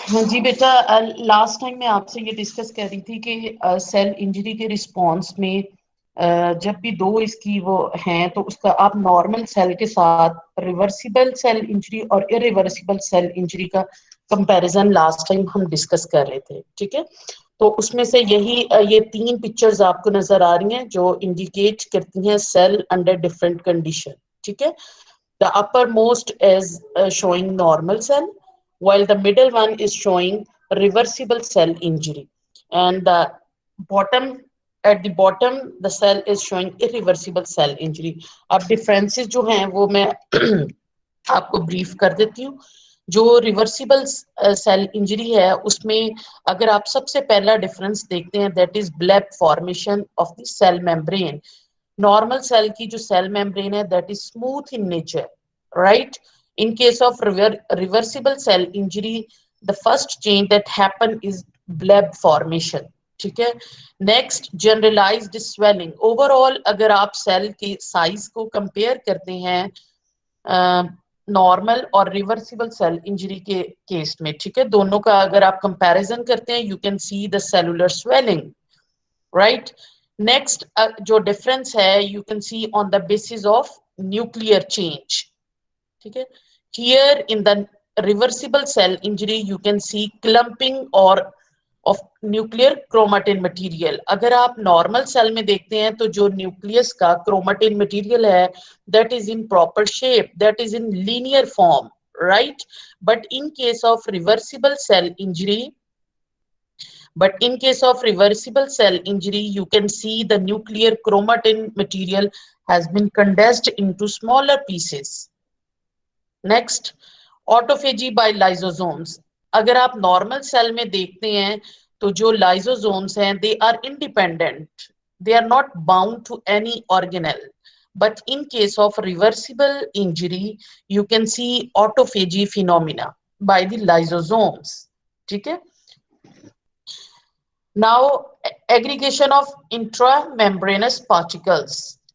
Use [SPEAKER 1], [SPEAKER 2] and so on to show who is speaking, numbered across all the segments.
[SPEAKER 1] हाँ जी बेटा, last time मैं आपसे ये डिस्कस कर रही थी कि सेल इंजरी के रिस्पॉन्स में जब भी दो इसकी वो हैं तो उसका आप नॉर्मल सेल के साथ रिवर्सिबल सेल इंजरी और इरिवर्सिबल सेल इंजरी का कंपैरिजन लास्ट टाइम हम डिस्कस कर रहे थे, ठीक है। तो उसमें से यही ये तीन पिक्चर्स आपको नजर आ रही हैं जो इंडिकेट करती हैं सेल अंडर डिफरेंट कंडीशन, ठीक है। The uppermost is showing normal cell, while the middle one is showing reversible cell injury, and the bottom at the bottom the cell is showing irreversible cell injury. अब differences जो हैं वो मैं आपको brief कर देती हूँ। जो रिवर्सिबल सेल इंजरी है उसमें अगर आप सबसे पहला डिफरेंस देखते हैं that is bleb formation of the cell membrane. Normal cell की जो सेल मेम्ब्रेन है that is smooth in nature, right. In case of reversible cell injury the first change that happen is bleb formation, ठीक है। Next generalised swelling. Overall अगर आप cell के size को compare करते हैं नॉर्मल और रिवर्सिबल सेल इंजरी के केस में, ठीक है, दोनों का अगर आप कंपैरिजन करते हैं you can see the cellular swelling, right. Next जो डिफरेंस है you can see on the basis of nuclear change, ठीक है। Here in the reversible cell injury you can see clumping और ऑफ न्यूक्लियर क्रोमेटिन मटेरियल। अगर आप normal cell में देखते हैं तो जो न्यूक्लियस का क्रोमेटिन मटेरियल है that is in proper shape, that is in linear form, right. But in case of reversible cell injury you can see the nuclear chromatin material has been condensed into smaller pieces. Next, autophagy by lysosomes. अगर आप normal cell में देखते हैं तो जो lysosomes हैं they are independent, they are not bound to any organelle, but in case of reversible injury you can see autophagy phenomena by the lysosomes, ठीक है। Now aggregation of intramembranous particles,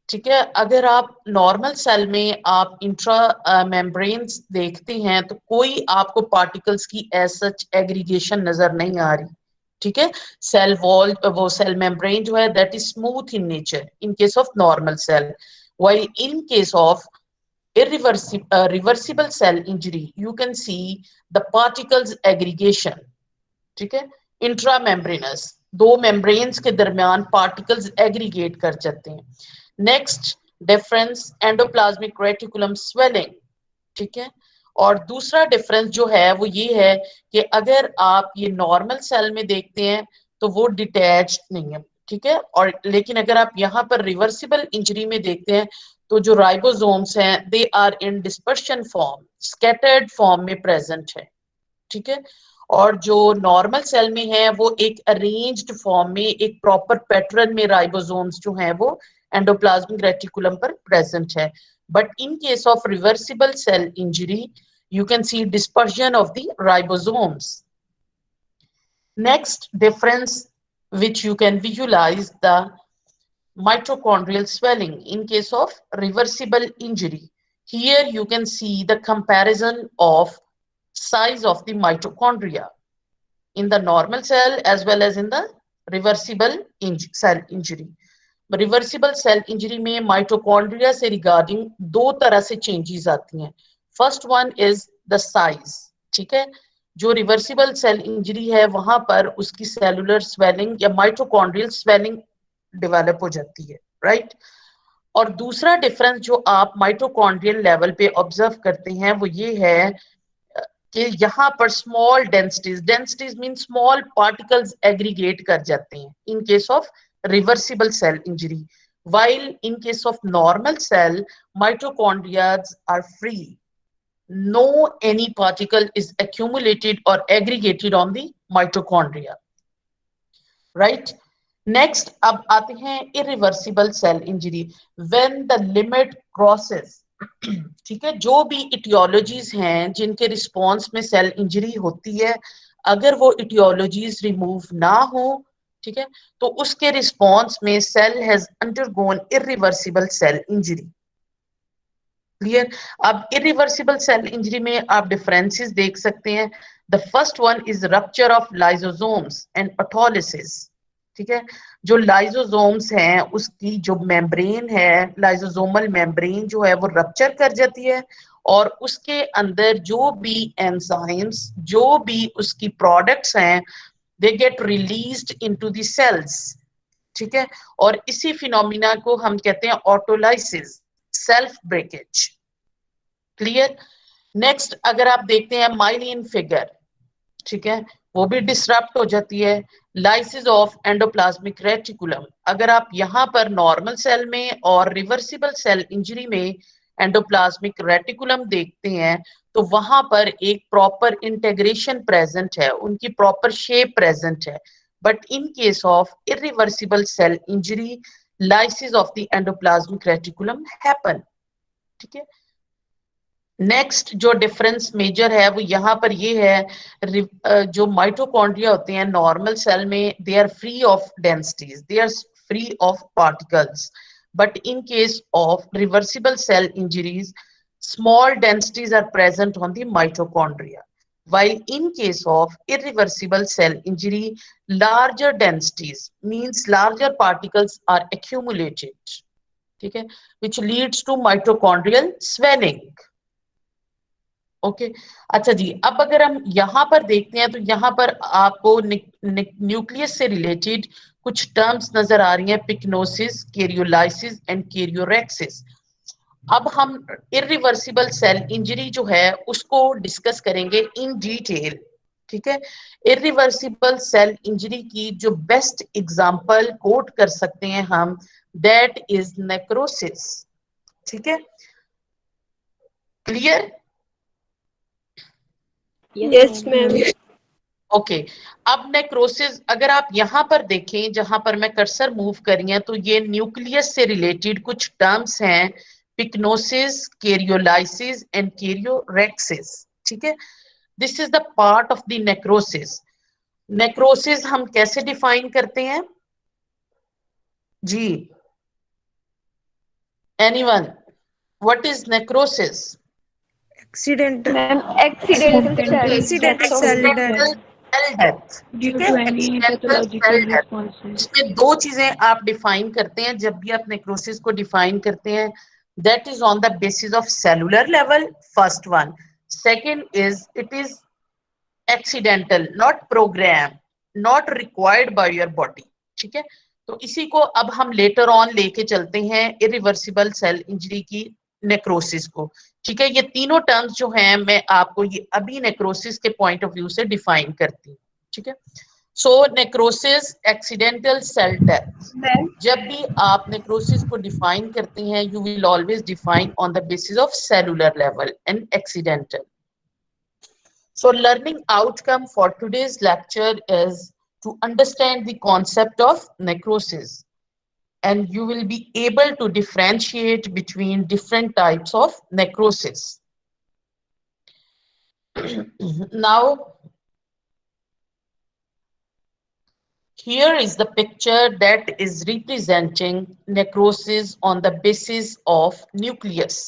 [SPEAKER 1] ठीक है। अगर आप नॉर्मल सेल में आप intra membranes देखते हैं तो कोई आपको पार्टिकल्स की एज सच एग्रीगेशन नजर नहीं आ रही, ठीक है। सेल वॉल वो सेल मेम्ब्रेन जो है that is smooth in nature in case of normal cell, while in case of reversible cell injury you can see the particles aggregation, ठीक है। इंट्रामेम्ब्रेनस दो मेम्ब्रेन्स के दरमियान पार्टिकल्स एग्रीगेट कर जाते हैं। Next difference endoplasmic reticulum swelling, ठीक है। और दूसरा डिफरेंस जो है वो ये है कि अगर आप ये नॉर्मल सेल में देखते हैं तो वो डिटैच्ड नहीं है, ठीक है। और लेकिन अगर आप यहाँ पर रिवर्सिबल इंजरी में देखते हैं तो जो राइबोसोम्स हैं they are in dispersion form, scattered form में प्रेजेंट है, ठीक है। और जो नॉर्मल सेल में है वो एक अरेंज्ड फॉर्म में एक प्रॉपर पैटर्न में राइबोसोम्स जो हैं वो एंडोप्लाज्मिक रेटिकुलम पर प्रेजेंट है। But in case of reversible cell injury you can see dispersion of the ribosomes. Next difference which you can visualize the mitochondrial swelling in case of reversible injury. Here you can see the comparison of size of the mitochondria in the normal cell as well as in the reversible cell injury. Reversible cell injury में mitochondria से regarding दो तरह से changes आती हैं। First one is the size, ठीक है। जो रिवर्सिबल सेल इंजरी है वहां पर उसकी सेलुलर स्वेलिंग या माइटोकॉन्ड्रियल स्वेलिंग डेवलप हो जाती है, राइट। और दूसरा डिफरेंस जो आप माइटोकॉन्ड्रियल लेवल पे ऑब्जर्व करते हैं वो ये है कि यहाँ पर small densities mean small particles aggregate कर जाते हैं in case of reversible cell injury, while in case of normal cell mitochondria are free, no any particle is accumulated or aggregated on the mitochondria, right. Next अब आते हैं irreversible cell injury when the limit crosses, ठीक है। जो भी इटियोलॉजीज हैं जिनके response में सेल इंजरी होती है अगर वो इटियोलॉजीज रिमूव ना हो, ठीक है, तो उसके रिस्पॉन्स में cell has undergone irreversible cell injury. Clear. अब इरिवर्सिबल सेल इंजरी में आप डिफरेंसेस देख सकते हैं। The first one is rupture of lysosomes and autolysis. ठीक है, जो लाइसोसोम्स हैं उसकी जो मेम्ब्रेन है, लाइसोसोमल मेम्ब्रेन जो है वो रप्चर कर जाती है, और उसके अंदर जो भी एंजाइम्स, जो भी उसकी प्रोडक्ट्स हैं, they get released into the cells. ठीक है, और इसी फिनोमिना को हम कहते हैं autolysis, self breakage. Clear. Next अगर आप देखते हैं माइलिन फिगर, ठीक है, वो भी डिसरप्ट हो जाती है। लाइसिस ऑफ एंडोप्लाज्मिक रेटिकुलम, अगर आप यहाँ पर नॉर्मल सेल में और रिवर्सिबल सेल इंजरी में एंडोप्लाज्मिक रेटिकुलम देखते हैं, तो वहां पर एक प्रॉपर इंटेग्रेशन प्रेजेंट है, उनकी प्रॉपर शेप प्रेजेंट है। But in case of irreversible cell injury, lysis of the endoplasmic reticulum happen. ठीक है, नेक्स्ट जो डिफरेंस मेजर है वो यहाँ पर ये है, जो माइटोकॉन्ड्रिया होते हैं नॉर्मल सेल में, they are free of densities, they are free of particles, but in case of reversible cell injuries, small densities are present on the mitochondria, while in case of irreversible cell injury, larger densities, means larger particles are accumulated, ठीक है, which leads to mitochondrial swelling. Okay अच्छा जी, अब अगर हम यहाँ पर देखते हैं तो यहाँ पर आपको न्यूक्लियस से रिलेटेड कुछ टर्म्स नजर आ रही हैं, पिक्नोसिस, कैरियोलाइसिस एंड कैरियोरेक्सिस। अब हम इरिवर्सिबल सेल इंजरी जो है उसको डिस्कस करेंगे इन डिटेल। ठीक है, इरिवर्सिबल सेल इंजरी की जो बेस्ट एग्जांपल कोट कर सकते हैं हम, दैट इज नेक्रोसिस। ठीक है, क्लियर।
[SPEAKER 2] Yes ma'am.
[SPEAKER 1] ओके अब नेक्रोसिस अगर आप यहाँ पर देखें, जहां पर मैं कर्सर मूव कर रही है, तो ये न्यूक्लियस से रिलेटेड कुछ टर्म्स हैं, पिक्नोसिस, कैरियोलाइसिस एंड कैरियोरेक्सिस। ठीक है, this is the part of the necrosis. Necrosis हम कैसे डिफाइन करते हैं जी, anyone, what is necrosis?
[SPEAKER 3] Accidental
[SPEAKER 2] ma'am accidental
[SPEAKER 3] accidental
[SPEAKER 2] death
[SPEAKER 3] cell
[SPEAKER 2] होगी
[SPEAKER 3] death
[SPEAKER 2] ma'am,
[SPEAKER 1] cell death.
[SPEAKER 4] due
[SPEAKER 1] ठीक है,
[SPEAKER 4] to any
[SPEAKER 1] accidental cell
[SPEAKER 4] pathological
[SPEAKER 1] death.
[SPEAKER 4] responses.
[SPEAKER 1] इसमें दो चीजें आप डिफाइन करते हैं जब भी आप नेक्रोसिस को डिफाइन करते हैं, that is on the basis of cellular level, first one. Second is it is accidental, not program, not required by your body. ठीक है, तो इसी को अब हम लेटर ऑन लेके चलते हैं इरिवर्सिबल सेल इंजरी की नेक्रोसिस को। ठीक है, ये तीनों टर्म्स जो हैं मैं आपको ये अभी नेक्रोसिस के पॉइंट ऑफ व्यू से डिफाइन करती हूँ। ठीक है, so necrosis, accidental cell death.
[SPEAKER 2] Ma'am
[SPEAKER 1] जब भी आप नेक्रोसिस को डिफाइन करते हैं, you will always define on the basis of cellular level and accidental. So learning outcome for today's lecture is to understand the concept of necrosis, and you will be able to differentiate between different types of necrosis. Now, here is the picture that is representing necrosis on the basis of nucleus.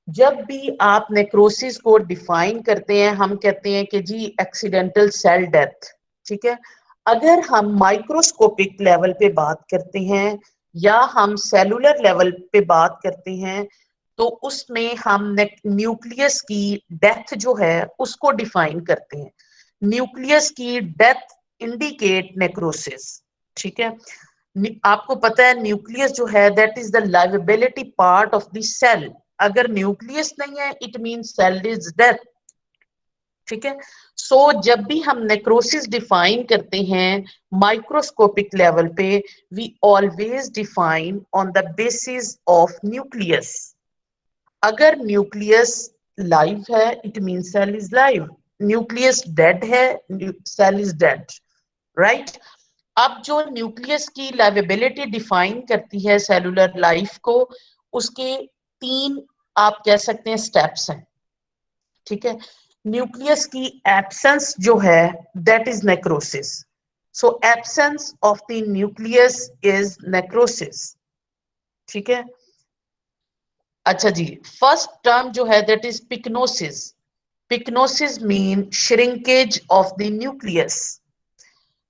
[SPEAKER 1] जब भी आप necrosis को define करते हैं, हम कहते हैं कि जी एक्सीडेंटल सेल डेथ। ठीक है, अगर हम माइक्रोस्कोपिक लेवल पे बात करते हैं या हम सेलुलर लेवल पे बात करते हैं, तो उसमें हम न्यूक्लियस की डेथ जो है उसको डिफाइन करते हैं। न्यूक्लियस की डेथ इंडिकेट नेक्रोसिस। ठीक है, आपको पता है न्यूक्लियस जो है that is the liveability part of the cell. अगर न्यूक्लियस नहीं है, it means cell is death. ठीक है, सो जब भी हम नेक्रोसिस डिफाइन करते हैं माइक्रोस्कोपिक लेवल पे, we always define on the basis of nucleus. अगर न्यूक्लियस लाइव है, it means cell is live. Nucleus dead है, सेल इज डेड। राइट, अब जो न्यूक्लियस की लाइवेबिलिटी डिफाइन करती है सेलुलर लाइफ को, उसके तीन आप कह सकते हैं स्टेप्स हैं। ठीक है, न्यूक्लियस की एब्सेंस जो है that is necrosis. So absence of the nucleus is necrosis. ठीक है, अच्छा जी, फर्स्ट टर्म जो है that is pyknosis. Pyknosis mean shrinkage of the nucleus.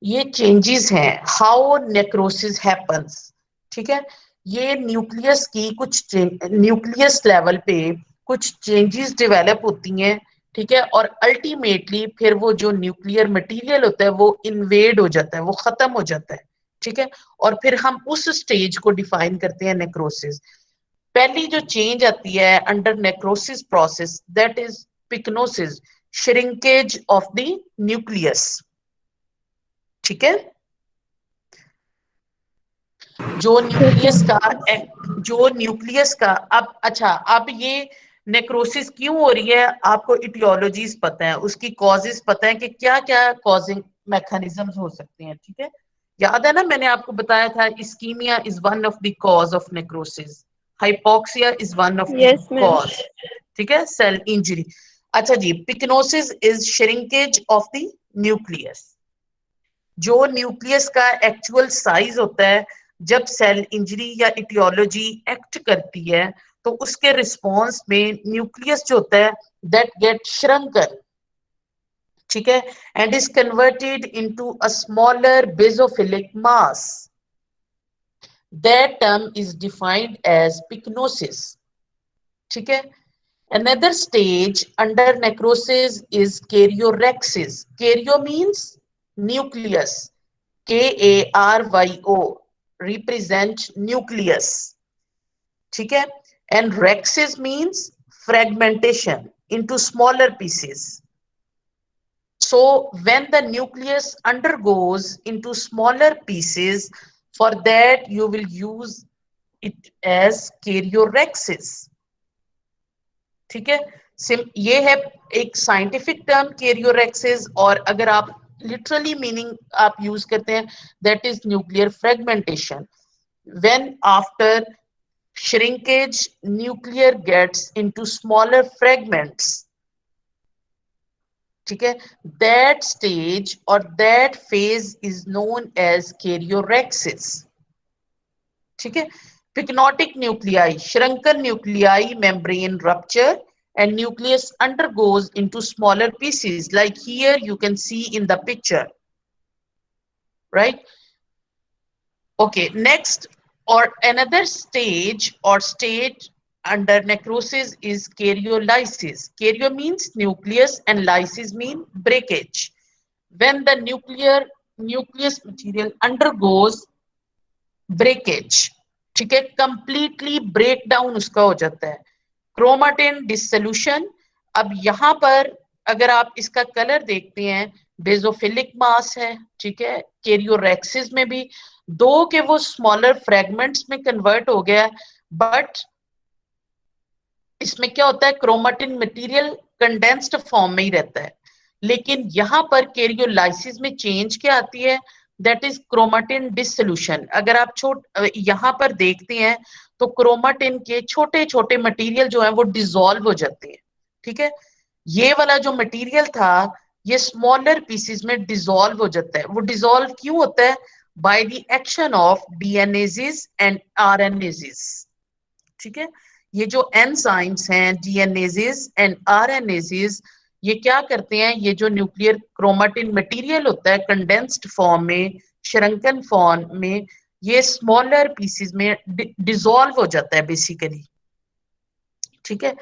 [SPEAKER 1] ये चेंजेस हैं हाउ नेक्रोसिस हैपेंस. ठीक है, ये न्यूक्लियस की कुछ न्यूक्लियस लेवल पे कुछ चेंजेस डेवलप होती हैं. ठीक है, और अल्टीमेटली फिर वो जो न्यूक्लियर मटेरियल होता है वो इन्वेड हो जाता है, वो खत्म हो जाता है. ठीक है, और फिर हम उस स्टेज को डिफाइन करते हैं नेक्रोसिस. पहली जो चेंज आती है under necrosis process that is pyknosis, shrinkage of the nucleus. ठीक है, जो न्यूक्लियस का अब अच्छा, अब ये नेक्रोसिस क्यों हो रही है आपको इटियोलॉजीज पता है, उसकी कॉजेस पता है कि क्या क्या कॉजिंग मैकेनिज्म्स हो सकते हैं. ठीक है, याद है ना मैंने आपको बताया था ischemia is one of the cause of necrosis, hypoxia is one of the
[SPEAKER 2] Yes, ma'am.
[SPEAKER 1] Cause. ठीक है, सेल इंजरी. अच्छा जी, pyknosis is shrinkage of the nucleus. जो न्यूक्लियस का एक्चुअल साइज होता है जब सेल इंजरी या इटियोलॉजी एक्ट करती है तो उसके रिस्पॉन्स में न्यूक्लियस जो होता है दैट गेट श्रंकन. ठीक है, and is converted into a smaller basophilic mass. That term is defined as pyknosis. ठीक है, another stage under necrosis is karyorexis. Karyo means nucleus. Karyo represent nucleus. ठीक है, and rexis means fragmentation into smaller pieces. So when the nucleus undergoes into smaller pieces, for that you will use it as karyorexis. ठीक है, ये है एक scientific term कैरियोरेक्सिस. और अगर आप लिटरली मीनिंग आप यूज करते हैं that is nuclear fragmentation. When after shrinkage nuclear gets into smaller fragments. ठीक है, दैट स्टेज और that phase is known as karyorrhexis. ठीक है, pyknotic nuclei, shrunken nuclei membrane rupture and nucleus undergoes into smaller pieces like here you can see in the picture, right? Okay, next or another stage or state under necrosis is karyolysis. Karyo means nucleus and lysis mean breakage. When the nucleus material undergoes breakage, ठीक है, completely break down उसका हो जाता है. Chromatin dissolution. अब यहां पर अगर आप इसका कलर देखते हैं बेसोफिलिक मास है. ठीक है, कैरियोरेक्सिस में भी दो के वो स्मॉलर फ्रेगमेंट्स में कन्वर्ट हो गया, बट इसमें क्या होता है क्रोमाटिन मटेरियल कंडेंस्ड फॉर्म में ही रहता है. लेकिन यहां पर कैरियोलाइसिस में चेंज क्या आती है दैट इज क्रोमाटिन डिसोल्यूशन. अगर आप यहां पर देखते हैं तो क्रोमाटिन के छोटे छोटे मटेरियल जो है वो डिसॉल्व हो जाते हैं. ठीक है, ये वाला जो मटेरियल था ये स्मॉलर पीसेस में डिसॉल्व हो जाता है. वो डिसॉल्व क्यों होता है? By the action of DNases and RNases. ठीक है, ये जो एंजाइम्स हैं डीएनएजेस एंड आरएनएजेस, ये क्या करते हैं, ये जो न्यूक्लियर क्रोमाटिन मटेरियल होता है कंडेंस्ड फॉर्म में, श्रंकन फॉर्म में, ये स्मॉलर पीसेस में डिसॉल्व हो जाता है बेसिकली. ठीक है,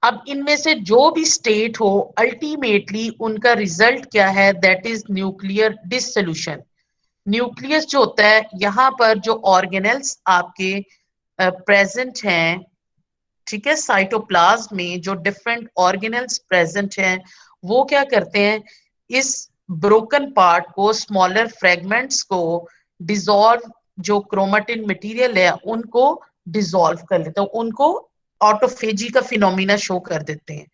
[SPEAKER 1] अब इनमें से जो भी स्टेट हो अल्टीमेटली उनका रिजल्ट क्या है that is nuclear dissolution. Nucleus जो होता है यहाँ पर जो ऑर्गेनेल्स आपके प्रेजेंट हैं, ठीक है, साइटोप्लाज्म में जो डिफरेंट ऑर्गेनेल्स प्रेजेंट हैं वो क्या करते हैं, इस ब्रोकन पार्ट को, स्मॉलर फ्रेगमेंट्स को डिसॉल्व, जो क्रोमाटिन मटेरियल है उनको डिसॉल्व कर लेते हैं, उनको ऑटोफेजी का फिनोमिना शो कर देते हैं.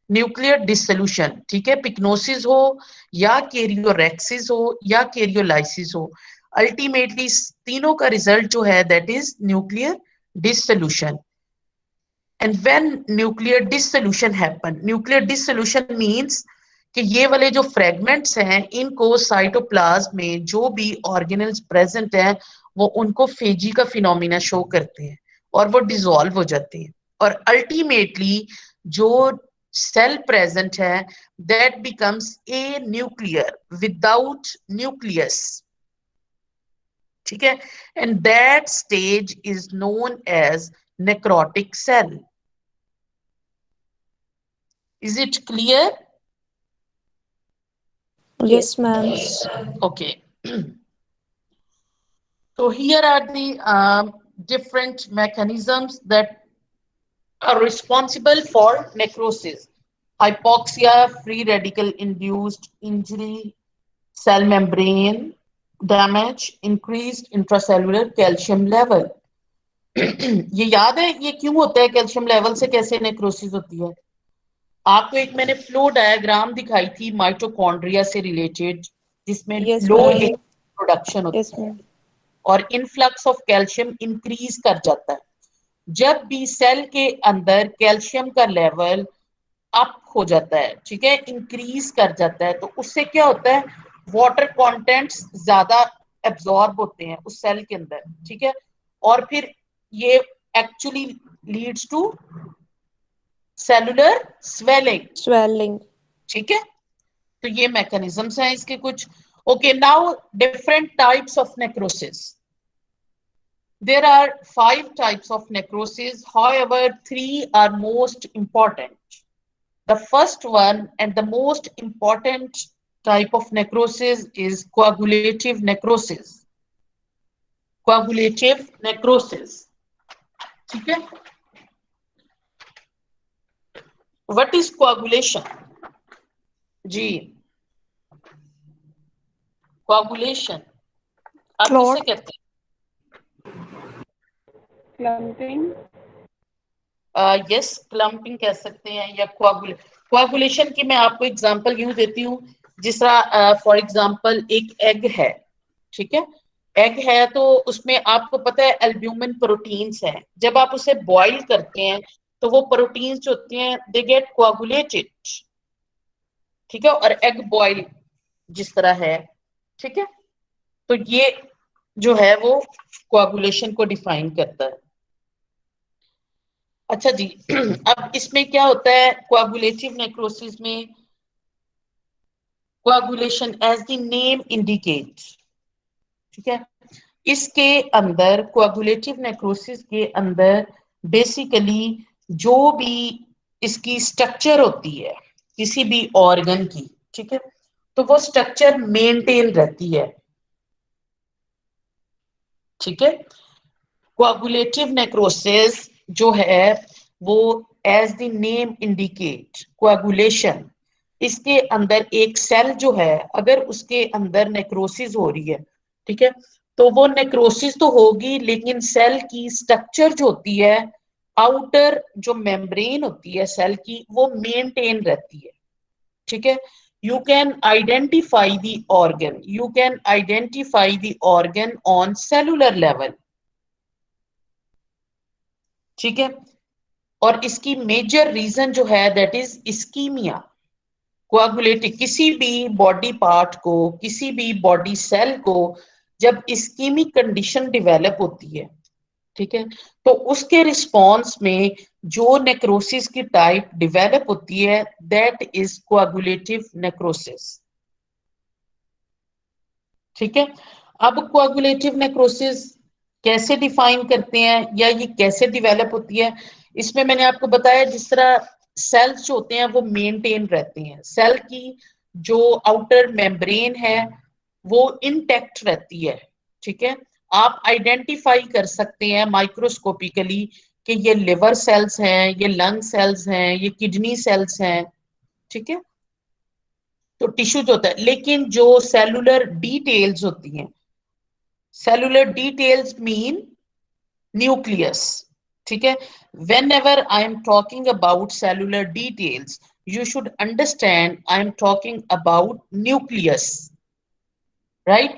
[SPEAKER 1] Nuclear dissolution. ठीक है, पिक्नोसिस हो या कैरियोरेक्सिस हो या कैरियोलाइसिस हो, अल्टीमेटली तीनों का रिजल्ट जो है that is nuclear dissolution. And when nuclear dissolution happen, nuclear dissolution means कि ये वाले जो फ्रेगमेंट्स हैं इनको साइटोप्लाज्म में जो भी ऑर्गेनेल्स प्रेजेंट हैं वो उनको फेजी का फिनोमिना शो करते हैं और वो डिसॉल्व हो जाते हैं. और अल्टीमेटली जो सेल प्रेजेंट है that becomes a nuclear without nucleus, ठीक है, and that stage is known as necrotic cell. Is it clear?
[SPEAKER 3] Yes, ma'am.
[SPEAKER 1] Okay. So here are the different mechanisms that are responsible for necrosis: hypoxia, free radical induced injury, cell membrane damage, increased intracellular calcium level. ये याद है ये क्यों होता है, calcium level से कैसे necrosis होती है? आपको एक मैंने फ्लो डायग्राम दिखाई थी माइटोकॉन्ड्रिया से रिलेटेड, जिसमें
[SPEAKER 3] Yes,
[SPEAKER 1] लो
[SPEAKER 3] ma'am.
[SPEAKER 1] प्रोडक्शन होती
[SPEAKER 3] Yes,
[SPEAKER 1] है
[SPEAKER 3] ma'am.
[SPEAKER 1] और इनफ्लक्स ऑफ कैल्शियम इंक्रीज कर जाता है. जब भी सेल के अंदर कैल्शियम का लेवल अप हो जाता है, ठीक है, इंक्रीज कर जाता है, तो उससे क्या होता है, वाटर कंटेंट्स ज्यादा एब्जॉर्ब होते हैं उस सेल के अंदर, ठीक है, और फिर ये actually leads to cellular swelling.
[SPEAKER 3] Swelling.
[SPEAKER 1] ठीक है, तो ये मैकेनिज्म्स हैं इसके कुछ. Okay, now different types of necrosis. There are 5 types of necrosis, however 3 are most important. The first one and the most important type of necrosis is coagulative necrosis. Coagulative necrosis. ठीक है? What is coagulation? Ji, coagulation आप किसे
[SPEAKER 3] Clot.
[SPEAKER 1] कहते हैं?
[SPEAKER 2] Clumping.
[SPEAKER 1] Yes, clumping कह सकते हैं या कोआगुलेशन की मैं आपको एग्जांपल यूं देती हूँ, जिस तरह फॉर एग्जांपल एक एग है, ठीक है, एग है तो उसमें आपको पता है एल्ब्यूमिन प्रोटीन्स हैं. जब आप उसे बॉईल करते हैं तो वो प्रोटीन्स जो होते हैं दे गेट कोआगुलेटेड, ठीक है, और एग बॉईल जिस तरह है, ठीक है, तो ये जो है वो कोआगुलेशन को डिफाइन करता है. अच्छा जी, अब इसमें क्या होता है कोआगुलेटिव नेक्रोसिस में? Coagulation as the name indicates, ठीक है, इसके अंदर कोआगुलेटिव नेक्रोसिस के अंदर बेसिकली जो भी इसकी स्ट्रक्चर होती है किसी भी ऑर्गन की, ठीक है, तो वो स्ट्रक्चर मेंटेन रहती है. ठीक है, कोआगुलेटिव नेक्रोसिस जो है वो as the name indicate coagulation, इसके अंदर एक सेल जो है अगर उसके अंदर नेक्रोसिस हो रही है, ठीक है, तो वो नेक्रोसिस तो होगी लेकिन सेल की स्ट्रक्चर जो होती है, आउटर जो मेम्ब्रेन होती है सेल की, वो मेंटेन रहती है. ठीक है, you can identify the organ on cellular level. ठीक है, और इसकी मेजर रीजन जो है दैट इज इस्कीमिया. कोआगुलेटिव किसी भी बॉडी पार्ट को, किसी भी बॉडी सेल को जब इस्कीमिक कंडीशन डेवलप होती है, ठीक है, तो उसके रिस्पॉन्स में जो नेक्रोसिस की टाइप डेवलप होती है दैट इज कोआगुलेटिव नेक्रोसिस. ठीक है, अब कोआगुलेटिव नेक्रोसिस कैसे डिफाइन करते हैं या ये कैसे डेवलप होती है? इसमें मैंने आपको बताया जिस तरह सेल्स जो होते हैं वो मेंटेन रहते हैं, सेल की जो आउटर मेम्ब्रेन है वो इंटैक्ट रहती है. ठीक है, आप आइडेंटिफाई कर सकते हैं माइक्रोस्कोपिकली कि ये लिवर सेल्स हैं, ये लंग सेल्स हैं, ये किडनी सेल्स हैं. ठीक है, तो टिश्यू जो होता है, लेकिन जो सेलुलर डिटेल्स होती हैं, सेलुलर डिटेल्स मीन न्यूक्लियस. ठीक है, whenever I am talking about cellular details you should understand I am talking about nucleus, right?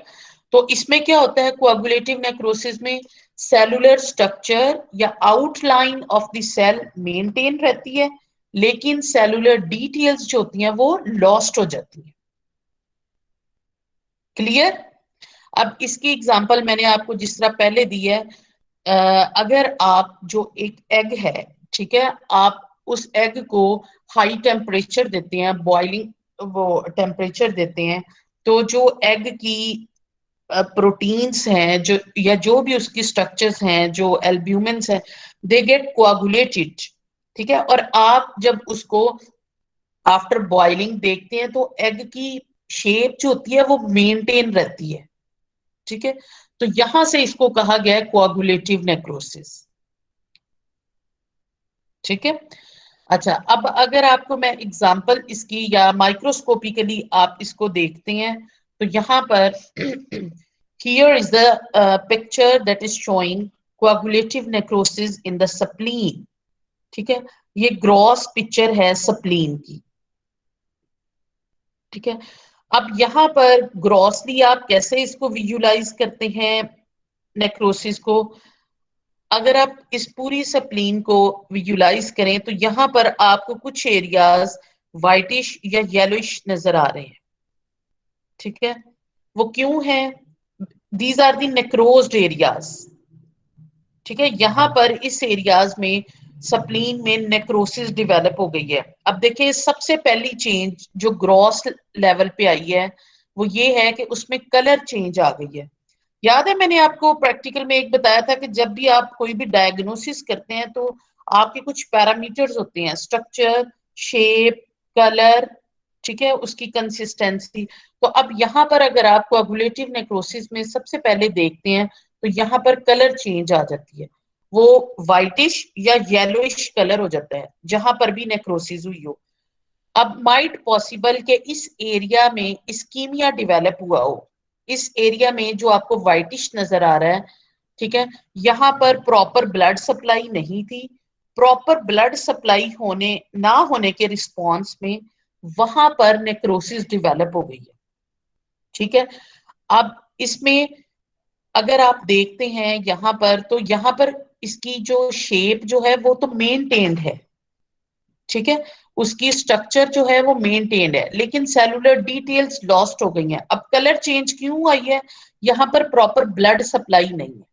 [SPEAKER 1] तो इसमें क्या होता है कोआगुलेटिव नेक्रोसिस में, सेलुलर स्ट्रक्चर या outline of the cell maintain रहती है लेकिन सेलुलर डिटेल्स जो होती हैं वो लॉस्ट हो जाती है. क्लियर? अब इसकी एग्जांपल मैंने आपको जिस तरह पहले दी है, अगर आप जो एक एग है, ठीक है, आप उस एग को हाई टेम्परेचर देते हैं, बॉइलिंग वो टेम्परेचर देते हैं, तो जो एग की प्रोटीन्स हैं जो या जो भी उसकी स्ट्रक्चर्स हैं, जो एल्ब्यूमिन्स हैं, दे गेट कोआगुलेटेड। ठीक है, और आप जब उसको आफ्टर बॉइलिंग देखते हैं तो एग की शेप जो होती है वो मेंटेन रहती है। ठीक है, तो यहां से इसको कहा गया है कोआगुलेटिव नेक्रोसिस। ठीक है, अच्छा, अब अगर आपको मैं एग्जांपल इसकी या माइक्रोस्कोपिकली आप इसको देखते हैं तो यहाँ पर here is the picture that is showing कोआगुलेटिव necrosis in the spleen. ठीक है, ये ग्रॉस पिक्चर है स्प्लीन की। ठीक है, अब यहाँ पर ग्रॉसली आप कैसे इसको विजुलाइज करते हैं नेक्रोसिस को? अगर आप इस पूरी स्प्लीन को विजुलाइज करें तो यहाँ पर आपको कुछ एरियाज व्हाइटिश या येलोइश नजर आ रहे हैं। ठीक है, वो क्यों है? These are the necrosed areas. ठीक है, यहाँ पर इस एरियाज में स्प्लीन में नेक्रोसिस डेवलप हो गई है। अब देखिए, सबसे पहली चेंज जो ग्रॉस लेवल पे आई है वो ये है कि उसमें कलर चेंज आ गई है। याद है मैंने आपको प्रैक्टिकल में एक बताया था कि जब भी आप कोई भी डायग्नोसिस करते हैं तो आपके कुछ पैरामीटर्स होते हैं, स्ट्रक्चर, शेप, कलर, ठीक है, उसकी कंसिस्टेंसी। तो अब यहाँ पर अगर आप कोआगुलेटिव नेक्रोसिस में सबसे पहले देखते हैं तो यहाँ पर कलर चेंज आ जाती है, वो व्हाइटिश या येलोइश कलर हो जाता है जहां पर भी नेक्रोसिस हुई हो। अब माइट पॉसिबल के इस एरिया में इस्कीमिया डेवलप हुआ हो, इस एरिया में जो आपको व्हाइटिश नजर आ रहा है। ठीक है, यहाँ पर प्रॉपर ब्लड सप्लाई नहीं थी, प्रॉपर ब्लड सप्लाई होने ना होने के रिस्पॉन्स में वहां पर नेक्रोसिस डेवलप हो गई है। ठीक है, अब इसमें अगर आप देखते हैं यहाँ पर तो यहाँ पर इसकी जो शेप जो है वो तो मेंटेन्ड है। ठीक है, उसकी स्ट्रक्चर जो है वो मेंटेन्ड है, लेकिन सेलुलर डिटेल्स लॉस्ट हो गई हैं। अब कलर चेंज क्यों आई है? यहाँ पर प्रॉपर ब्लड सप्लाई नहीं है,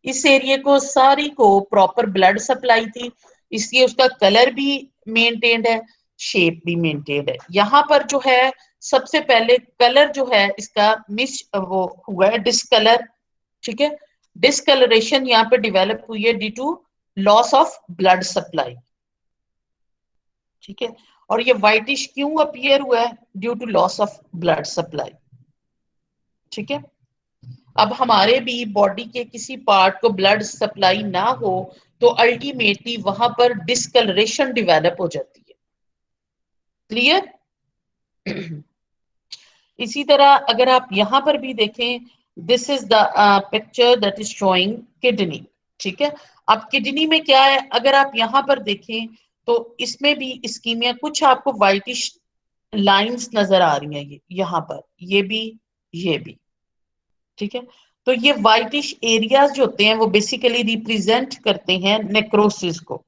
[SPEAKER 1] इस एरिया को सारी को प्रॉपर ब्लड सप्लाई थी, इसलिए उसका कलर भी मेंटेन्ड है, शेप भी मेंटेन्ड है। यहाँ पर जो है सबसे पहले कलर जो है इसका मिस वो हुआ है डिस्कलर। ठीक है, डिस्कलरेशन यहाँ पे डेवलप हुई है due to loss of blood supply. ठीक है, और ये व्हाइटिश क्यों अपीयर हुआ है? Due to loss of blood supply. ठीक है, अब हमारे भी बॉडी के किसी पार्ट को ब्लड सप्लाई ना हो तो अल्टीमेटली वहां पर डिस्कलरेशन डेवलप हो जाती है। क्लियर? इसी तरह अगर आप यहां पर भी देखें, this is the picture that is showing kidney. ठीक है, अब किडनी में क्या है? अगर आप यहां पर देखें तो इसमें भी इस्कीमिया, कुछ आपको व्हाइटिश लाइंस नजर आ रही हैं, ये यहाँ पर, ये भी, ये भी। ठीक है, तो ये व्हाइटिश एरियाज जो होते हैं वो बेसिकली रिप्रेजेंट करते हैं नेक्रोसिस को।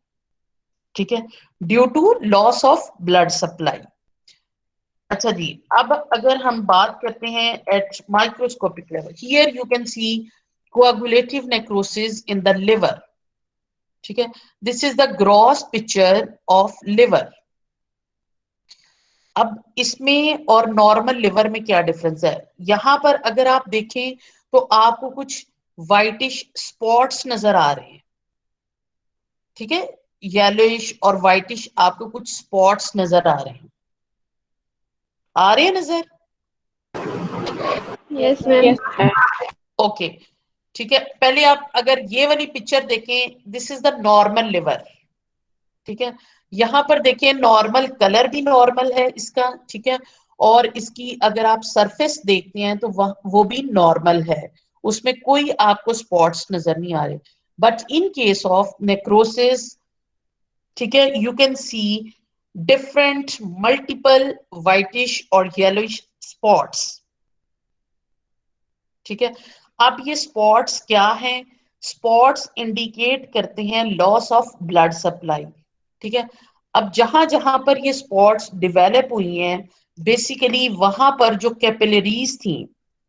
[SPEAKER 1] ठीक है, due to loss of blood supply. अच्छा जी, अब अगर हम बात करते हैं at microscopic level, here you can see coagulative necrosis in the liver. ठीक है, this is the gross picture of liver. अब इसमें और नॉर्मल लिवर में क्या डिफरेंस है? यहां पर अगर आप देखें तो आपको कुछ व्हाइटिश स्पॉट्स नजर आ रहे हैं। ठीक है, येलोइश और व्हाइटिश आपको कुछ स्पॉट्स नजर आ रहे हैं, आ रहे हैं नजर?
[SPEAKER 2] Yes ma'am.
[SPEAKER 1] ओके, ठीक है, पहले आप अगर ये वाली पिक्चर देखें, this is the normal liver. ठीक है, यहां पर देखिए नॉर्मल, कलर भी नॉर्मल है इसका। ठीक है, और इसकी अगर आप सरफेस देखते हैं तो वो भी नॉर्मल है, उसमें कोई आपको स्पॉट्स नजर नहीं आ रहे। But in case of necrosis, ठीक है, you can C different multiple whitish और येलोइश स्पॉट्स। ठीक है, अब ये स्पॉट्स क्या हैं? स्पॉट्स इंडिकेट करते हैं लॉस ऑफ ब्लड सप्लाई। ठीक है, अब जहां जहां पर ये स्पॉट्स डेवलप हुई हैं, बेसिकली वहां पर जो कैपिलरीज थी,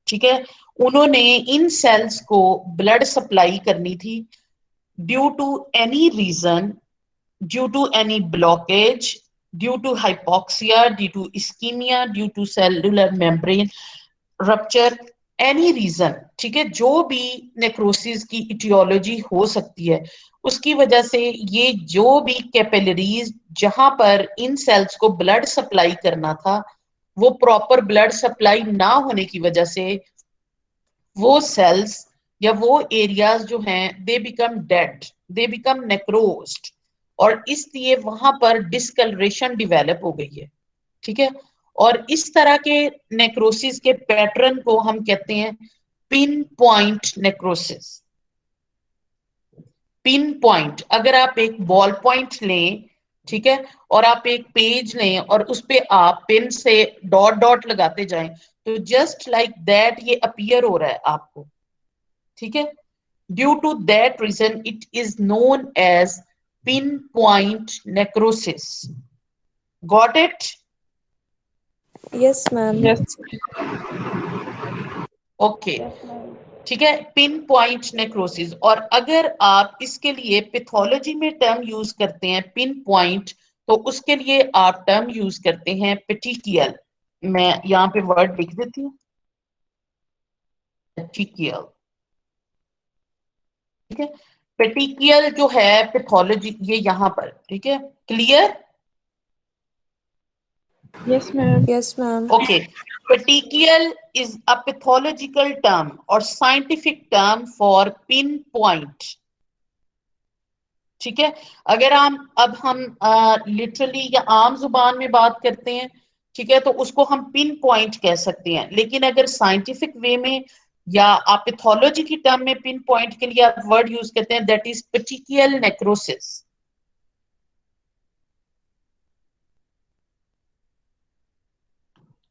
[SPEAKER 1] ठीक है, उन्होंने इन सेल्स को ब्लड सप्लाई करनी थी। Due to any reason due to any blockage, due to hypoxia, due to ischemia, due to cellular membrane rupture, any reason, ठीक है, जो भी नेक्रोसिस की इटियोलॉजी हो सकती है, उसकी वजह से ये जो भी कैपिलरीज जहां पर इन सेल्स को ब्लड सप्लाई करना था, वो प्रॉपर ब्लड सप्लाई ना होने की वजह से वो सेल्स या वो एरियाज जो हैं they become dead, they become necrosed, और इसलिए वहां पर डिस्कलरेशन डेवलप हो गई है, ठीक है। और इस तरह के नेक्रोसिस के पैटर्न को हम कहते हैं pin point necrosis. Pin point, अगर आप एक बॉल पॉइंट लें, ठीक है, और आप एक पेज लें और उस पे आप पेन से डॉट डॉट लगाते जाएं, तो जस्ट लाइक दैट ये अपीयर हो रहा है आपको, ठीक है। Due to that reason it is known as pin point necrosis. Got it?
[SPEAKER 3] Yes, ma'am.
[SPEAKER 2] Yes.
[SPEAKER 1] Okay, ठीक है, पिन पॉइंट नेक्रोसिस। और अगर आप इसके लिए पैथोलॉजी में टर्म यूज करते हैं पिन पॉइंट, तो उसके लिए आप टर्म यूज करते हैं पेटिकियल। मैं यहाँ पे वर्ड लिख देती हूँ, पेटिकियल, ठीक है। पेटिकियल जो है पैथोलॉजी, ये यहाँ पर, ठीक है, clear?
[SPEAKER 2] Yes, ma'am.
[SPEAKER 3] Yes, ma'am.
[SPEAKER 1] Okay, petechial is a pathological term or scientific term for pinpoint. ठीक है, अगर हम लिटरली या आम जुबान में बात करते हैं, ठीक है, तो उसको हम पिन पॉइंट कह सकते हैं। लेकिन अगर साइंटिफिक वे में या आप पैथोलॉजी की टर्म में पिन पॉइंट के लिए आप वर्ड यूज करते हैं, दैट इज पेटिकियल नेक्रोसिस।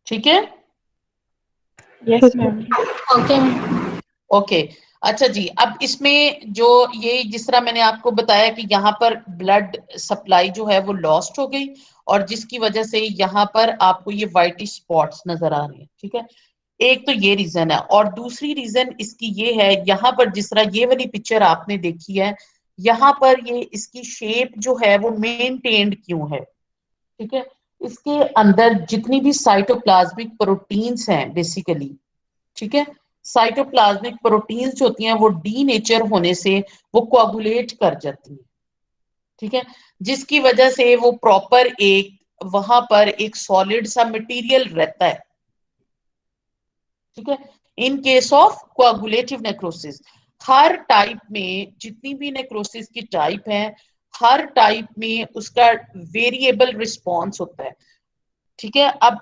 [SPEAKER 1] ठीक है,
[SPEAKER 2] Yes, ma'am.
[SPEAKER 1] ओके। अच्छा जी, अब इसमें जो ये जिस तरह मैंने आपको बताया कि यहाँ पर ब्लड सप्लाई जो है वो लॉस्ट हो गई, और जिसकी वजह से यहाँ पर आपको ये वाइटिश स्पॉट्स नजर आ रहे हैं, ठीक है। एक तो ये रीजन है, और दूसरी रीजन इसकी ये है, यहाँ पर जिस तरह ये वाली पिक्चर आपने देखी है, यहाँ पर ये इसकी शेप जो है वो मेंटेन्ड क्यों है, ठीक है। इसके अंदर जितनी भी साइटोप्लाज्मिक प्रोटीन्स हैं बेसिकली, ठीक है, साइटोप्लाज्मिक प्रोटीन्स जो होती हैं वो डी नेचर होने से वो कोआगुलेट कर जाती हैं, ठीक है, जिसकी वजह से वो प्रॉपर एक वहां पर एक सॉलिड सा मटेरियल रहता है, ठीक है। इन case of coagulative necrosis, her type में जितनी भी नेक्रोसिस की टाइप है, हर टाइप में उसका वेरिएबल रिस्पॉन्स होता है, ठीक है। अब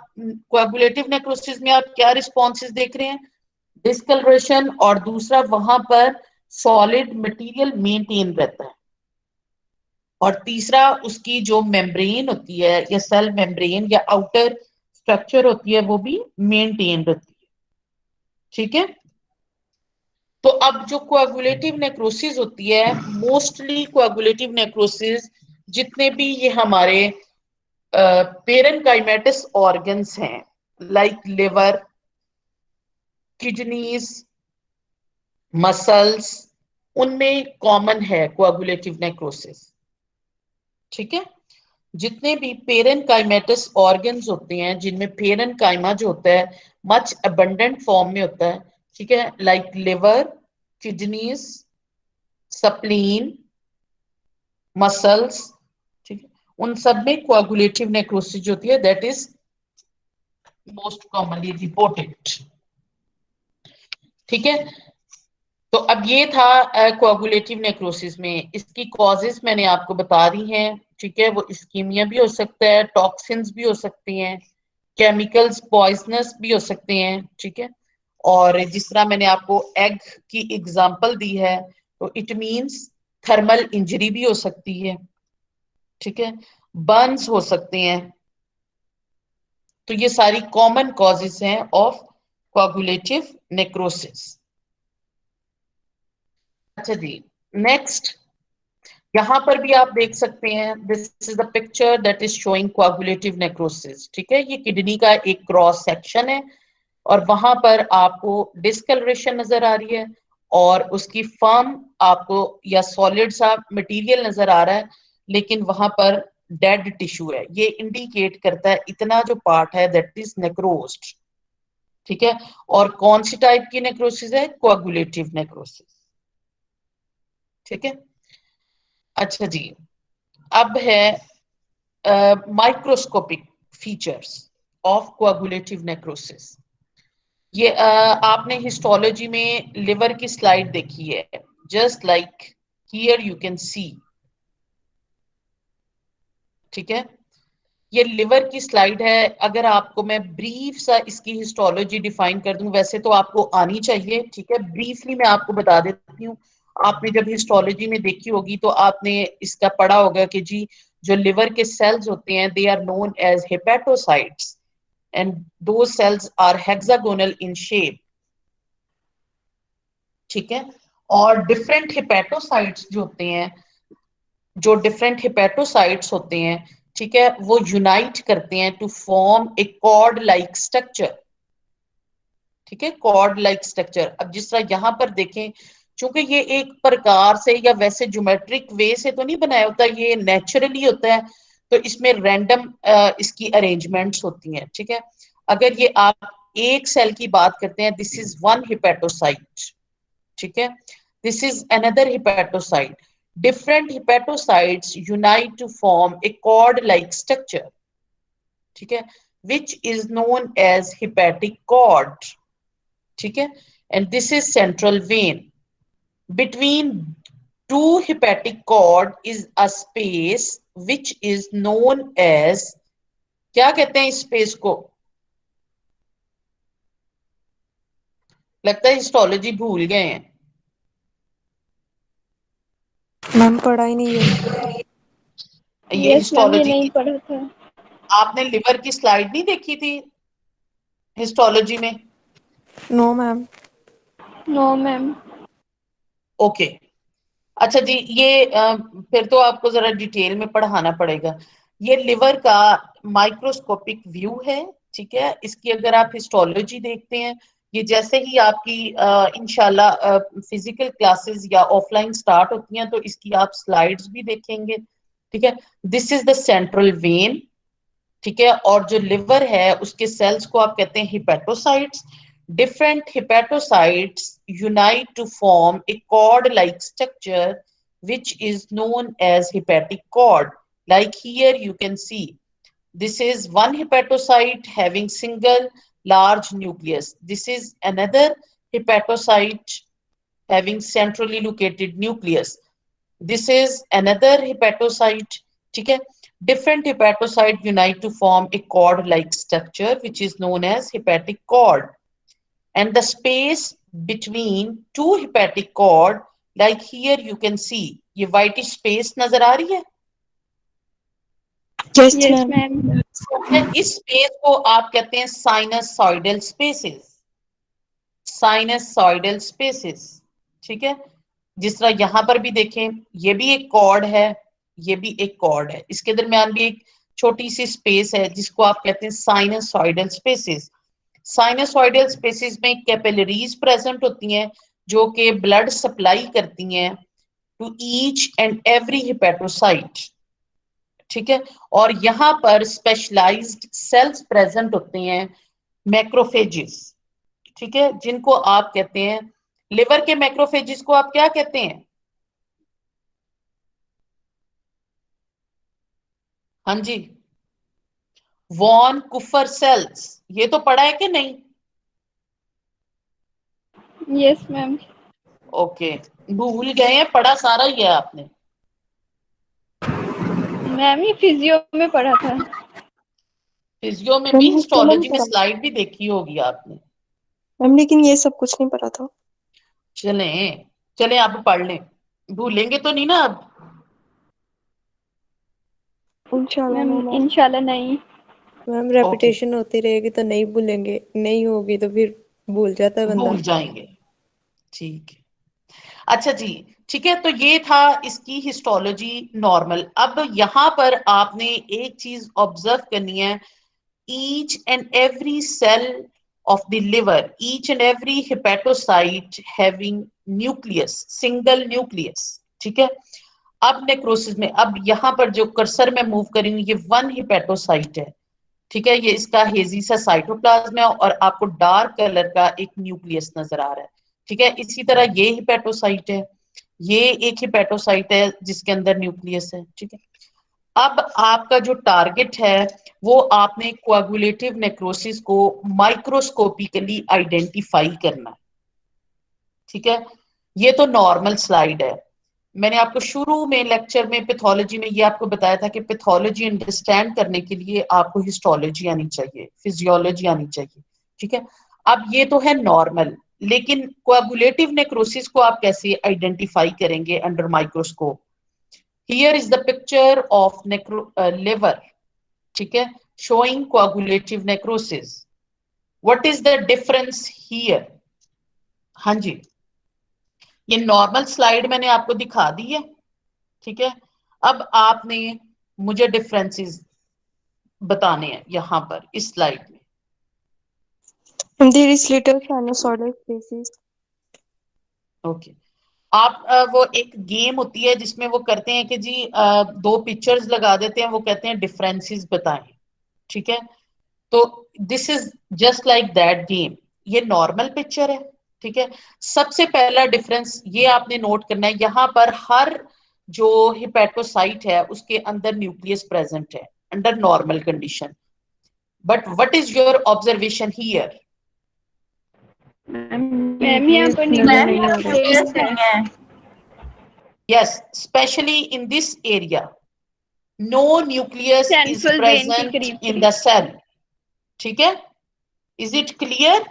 [SPEAKER 1] कोआगुलेटिव नेक्रोसिस में आप क्या रिस्पॉन्सेस देख रहे हैं? डिस्कलरेशन, और दूसरा वहां पर सॉलिड मटेरियल मेंटेन रहता है, और तीसरा उसकी जो मेम्ब्रेन होती है या सेल मेम्ब्रेन या आउटर स्ट्रक्चर होती है वो भी मेंटेन रहती है, ठीक है। तो अब जो कोआगुलेटिव नेक्रोसिस होती है, मोस्टली कोआगुलेटिव नेक्रोसिस जितने भी ये हमारे पेरेनकाइमेटस ऑर्गन्स हैं, लाइक लिवर, किडनीज, मसल्स, उनमें कॉमन है कोआगुलेटिव नेक्रोसिस, ठीक है। जितने भी पेरेनकाइमेटस ऑर्गन्स होते हैं, जिनमें पेरेनकाइमा जो होता है मच अबंडेंट फॉर्म में होता है, ठीक है, like liver, kidneys, spleen, muscles, ठीक है, उन सब में कोआगुलेटिव नेक्रोसिस जो होती है that is most commonly reported, ठीक है। तो अब ये था कोआगुलेटिव नेक्रोसिस में, इसकी कॉजेस मैंने आपको बता दी हैं, ठीक है। वो इस्कीमिया भी हो सकता है, टॉक्सिन्स भी हो सकती हैं, केमिकल्स पॉइजनस भी हो सकते हैं, ठीक है। और जिस तरह मैंने आपको एग की एग्जांपल दी है, तो इट मींस थर्मल इंजरी भी हो सकती है, ठीक है, बर्न्स हो सकते हैं। तो ये सारी कॉमन कॉजेस हैं ऑफ कोआगुलेटिव नेक्रोसिस। अच्छा जी, नेक्स्ट, यहां पर भी आप देख सकते हैं, this is the picture that is showing कोआगुलेटिव necrosis, ठीक है। ये किडनी का एक क्रॉस सेक्शन है, और वहां पर आपको डिस्कलरेशन नजर आ रही है, और उसकी फर्म आपको या सॉलिड सा मटेरियल नजर आ रहा है, लेकिन वहां पर डेड टिश्यू है, ये इंडिकेट करता है इतना जो पार्ट है दैट इज नेक्रोस्ड। ठीक है, और कौन सी टाइप की नेक्रोसिस है? Coagulative necrosis. ठीक है, अच्छा जी, अब है microscopic features of coagulative necrosis. ये आपने हिस्टोलॉजी में लिवर की स्लाइड देखी है, just like here you can सी। ठीक है, ये लिवर की स्लाइड है। अगर आपको मैं ब्रीफ सा इसकी हिस्टोलॉजी डिफाइन कर दूं, वैसे तो आपको आनी चाहिए, ठीक है, ब्रीफली मैं आपको बता देती हूँ। आपने जब हिस्टोलॉजी में देखी होगी तो आपने इसका पढ़ा होगा कि जी जो लिवर के सेल्स होते हैं they are known as hepatocytes and those cells are hexagonal in shape. ठीक है, और डिफरेंट हेपेटोसाइट्स जो होते हैं, जो डिफरेंट हेपेटोसाइट्स होते हैं, ठीक है, वो यूनाइट करते हैं to form a cord like structure. ठीक है, कॉर्ड लाइक स्ट्रक्चर। अब जिस तरह यहां पर देखें, चूंकि ये एक प्रकार से या वैसे ज्योमेट्रिक वे से तो नहीं बनाया होता, ये नेचुरली होता है, तो इसमें रैंडम इसकी अरेंजमेंट्स होती हैं। ठीक है, अगर ये आप एक सेल की बात करते हैं, दिस इज वन हेपेटोसाइट। ठीक है, this is another hepatocyte. Different hepatocytes unite to form a cord-like structure. ठीक है, which is known as hepatic cord. ठीक है, and this is central vein. Between two hepatic cord is a space which is known as, क्या कहते हैं इस space को? लगता है हिस्टोलॉजी भूल गए हैं।
[SPEAKER 3] मैम पढ़ा ही नहीं है।
[SPEAKER 1] ये
[SPEAKER 2] यस मैम, ये
[SPEAKER 1] हिस्टोलॉजी
[SPEAKER 2] नहीं
[SPEAKER 1] की
[SPEAKER 2] पढ़ा था।
[SPEAKER 1] आपने लिवर की स्लाइड नहीं देखी थी हिस्टोलॉजी में?
[SPEAKER 3] No ma'am.
[SPEAKER 2] No ma'am.
[SPEAKER 1] Okay, अच्छा जी, ये फिर तो आपको जरा डिटेल में पढ़ाना पड़ेगा। ये लिवर का माइक्रोस्कोपिक व्यू है। ठीक है, इसकी अगर आप हिस्टोलॉजी देखते हैं, ये जैसे ही आपकी इंशाल्लाह फिजिकल क्लासेस या ऑफलाइन स्टार्ट होती हैं तो इसकी आप स्लाइड्स भी देखेंगे। ठीक है, this is the central vein. ठीक है, और जो लिवर है उसके सेल्स को आप कहते हैं hepatocytes. Different hepatocytes unite to form a cord like structure which is known as hepatic cord. Like here you can see, this is one hepatocyte having single large nucleus. This is another hepatocyte having centrally located nucleus. This is another hepatocyte. ठीक है, different hepatocyte unite to form a cord like structure which is known as hepatic cord, and the space between two hepatic cord, like here you can see, ये whitish space नजर आ रही है?
[SPEAKER 3] Yes
[SPEAKER 2] yes
[SPEAKER 3] ma'am.
[SPEAKER 2] Ma'am.
[SPEAKER 1] इस space को आप कहते हैं साइनसॉइडल स्पेसेस। Sinusoidal spaces. ठीक है, जिस तरह यहां पर भी देखें, ये भी एक कॉर्ड है, ये भी एक कॉर्ड है, इसके दरमियान भी एक छोटी सी स्पेस है जिसको आप कहते हैं साइनसॉइडल स्पेसेस। साइनसॉइडल स्पेसेस में कैपिलरीज प्रेजेंट होती हैं जो कि ब्लड सप्लाई करती हैं to each and every hepatocyte. ठीक है, और यहां पर स्पेशलाइज्ड सेल्स प्रेजेंट होते हैं, मैक्रोफेजेस। ठीक है, जिनको आप कहते हैं, लिवर के मैक्रोफेजेस को आप क्या कहते हैं? हाँ जी, वॉन कुफर सेल्स। ये तो पढ़ा है कि नहीं?
[SPEAKER 2] Yes ma'am.
[SPEAKER 1] ओके, भूल गए हैं, पढ़ा सारा ही है आपने।
[SPEAKER 2] मैम ये फिजियो में पढ़ा था।
[SPEAKER 1] फिजियो में भी,
[SPEAKER 3] मैम ये तो नहीं
[SPEAKER 1] हिस्टोलॉजी में
[SPEAKER 3] पढ़ा
[SPEAKER 1] स्लाइड भी देखी होगी आपने।
[SPEAKER 3] मैम, लेकिन ये सब कुछ नहीं पढ़ा था।
[SPEAKER 1] चलें चलें, आप पढ़ लें, भूलेंगे तो नहीं ना अब?
[SPEAKER 3] इंशाल्लाह
[SPEAKER 2] मैम
[SPEAKER 3] नो मैम।
[SPEAKER 2] इंशाल्लाह नहीं।
[SPEAKER 3] मैम
[SPEAKER 1] ओके,
[SPEAKER 3] रेपिटेशन होती रहेगी तो नहीं भूलेंगे, नहीं होगी तो फिर भूल जाता है बंदा।
[SPEAKER 1] भूल जाएंगे। ठीक है, अच्छा जी, ठीक है, तो ये था इसकी हिस्टोलॉजी नॉर्मल। अब यहां पर आपने एक चीज ऑब्जर्व करनी है, each and every cell of the liver, each and every hepatocyte having nucleus, single nucleus। ठीक है, अब नेक्रोसिस में, अब यहाँ पर जो कर्सर में मूव करेंगे, ये 1 हिपेटोसाइट है, ठीक है, ये इसका हेजी सा साइटोप्लाज्म है और आपको डार्क कलर का एक न्यूक्लियस नजर आ रहा है, ठीक है। इसी तरह ये हिपेटोसाइट है, ये एक हिपेटोसाइट है जिसके अंदर न्यूक्लियस है, ठीक है। अब आपका जो टारगेट है वो आपने कोआगुलेटिव नेक्रोसिस को माइक्रोस्कोपिकली आइडेंटिफाई करना है, ठीक है। ये तो नॉर्मल स्लाइड है। मैंने आपको शुरू में लेक्चर में पैथोलॉजी में ये आपको बताया था कि पैथोलॉजी अंडरस्टैंड करने के लिए आपको हिस्टोलॉजी आनी चाहिए, फिजियोलॉजी आनी चाहिए, ठीक है। अब ये तो है नॉर्मल, लेकिन कोआगुलेटिव नेक्रोसिस को आप कैसे आइडेंटिफाई करेंगे under microscope? Here is the picture of liver, ठीक है, showing कोआगुलेटिव necrosis. What is the difference here? हाँ जी, ये नॉर्मल स्लाइड मैंने आपको दिखा दी है, ठीक है। अब आपने मुझे डिफरेंसेस बताने हैं यहाँ पर इस स्लाइड में।
[SPEAKER 3] There is little sinusoidal species.
[SPEAKER 1] Okay, आप वो एक गेम होती है जिसमें वो करते हैं कि जी दो पिक्चर्स लगा देते हैं, वो कहते हैं डिफरेंसेस बताएं, ठीक है। तो this is just like that game. ये नॉर्मल पिक्चर है, ठीक है। सबसे पहला डिफरेंस ये आपने नोट करना है, यहाँ पर हर जो हिपेटोसाइट है उसके अंदर न्यूक्लियस प्रेजेंट है under normal condition. But what is your observation here?
[SPEAKER 2] Ma'am यहाँ पर
[SPEAKER 3] नजर नहीं आ
[SPEAKER 2] न्यूक्लियस
[SPEAKER 3] रहा।
[SPEAKER 2] है।
[SPEAKER 1] Yes, specially in this area no nucleus is
[SPEAKER 2] central vein के
[SPEAKER 1] प्रेजेंट
[SPEAKER 2] करीब
[SPEAKER 1] इन द सेल, ठीक है। Is it clear?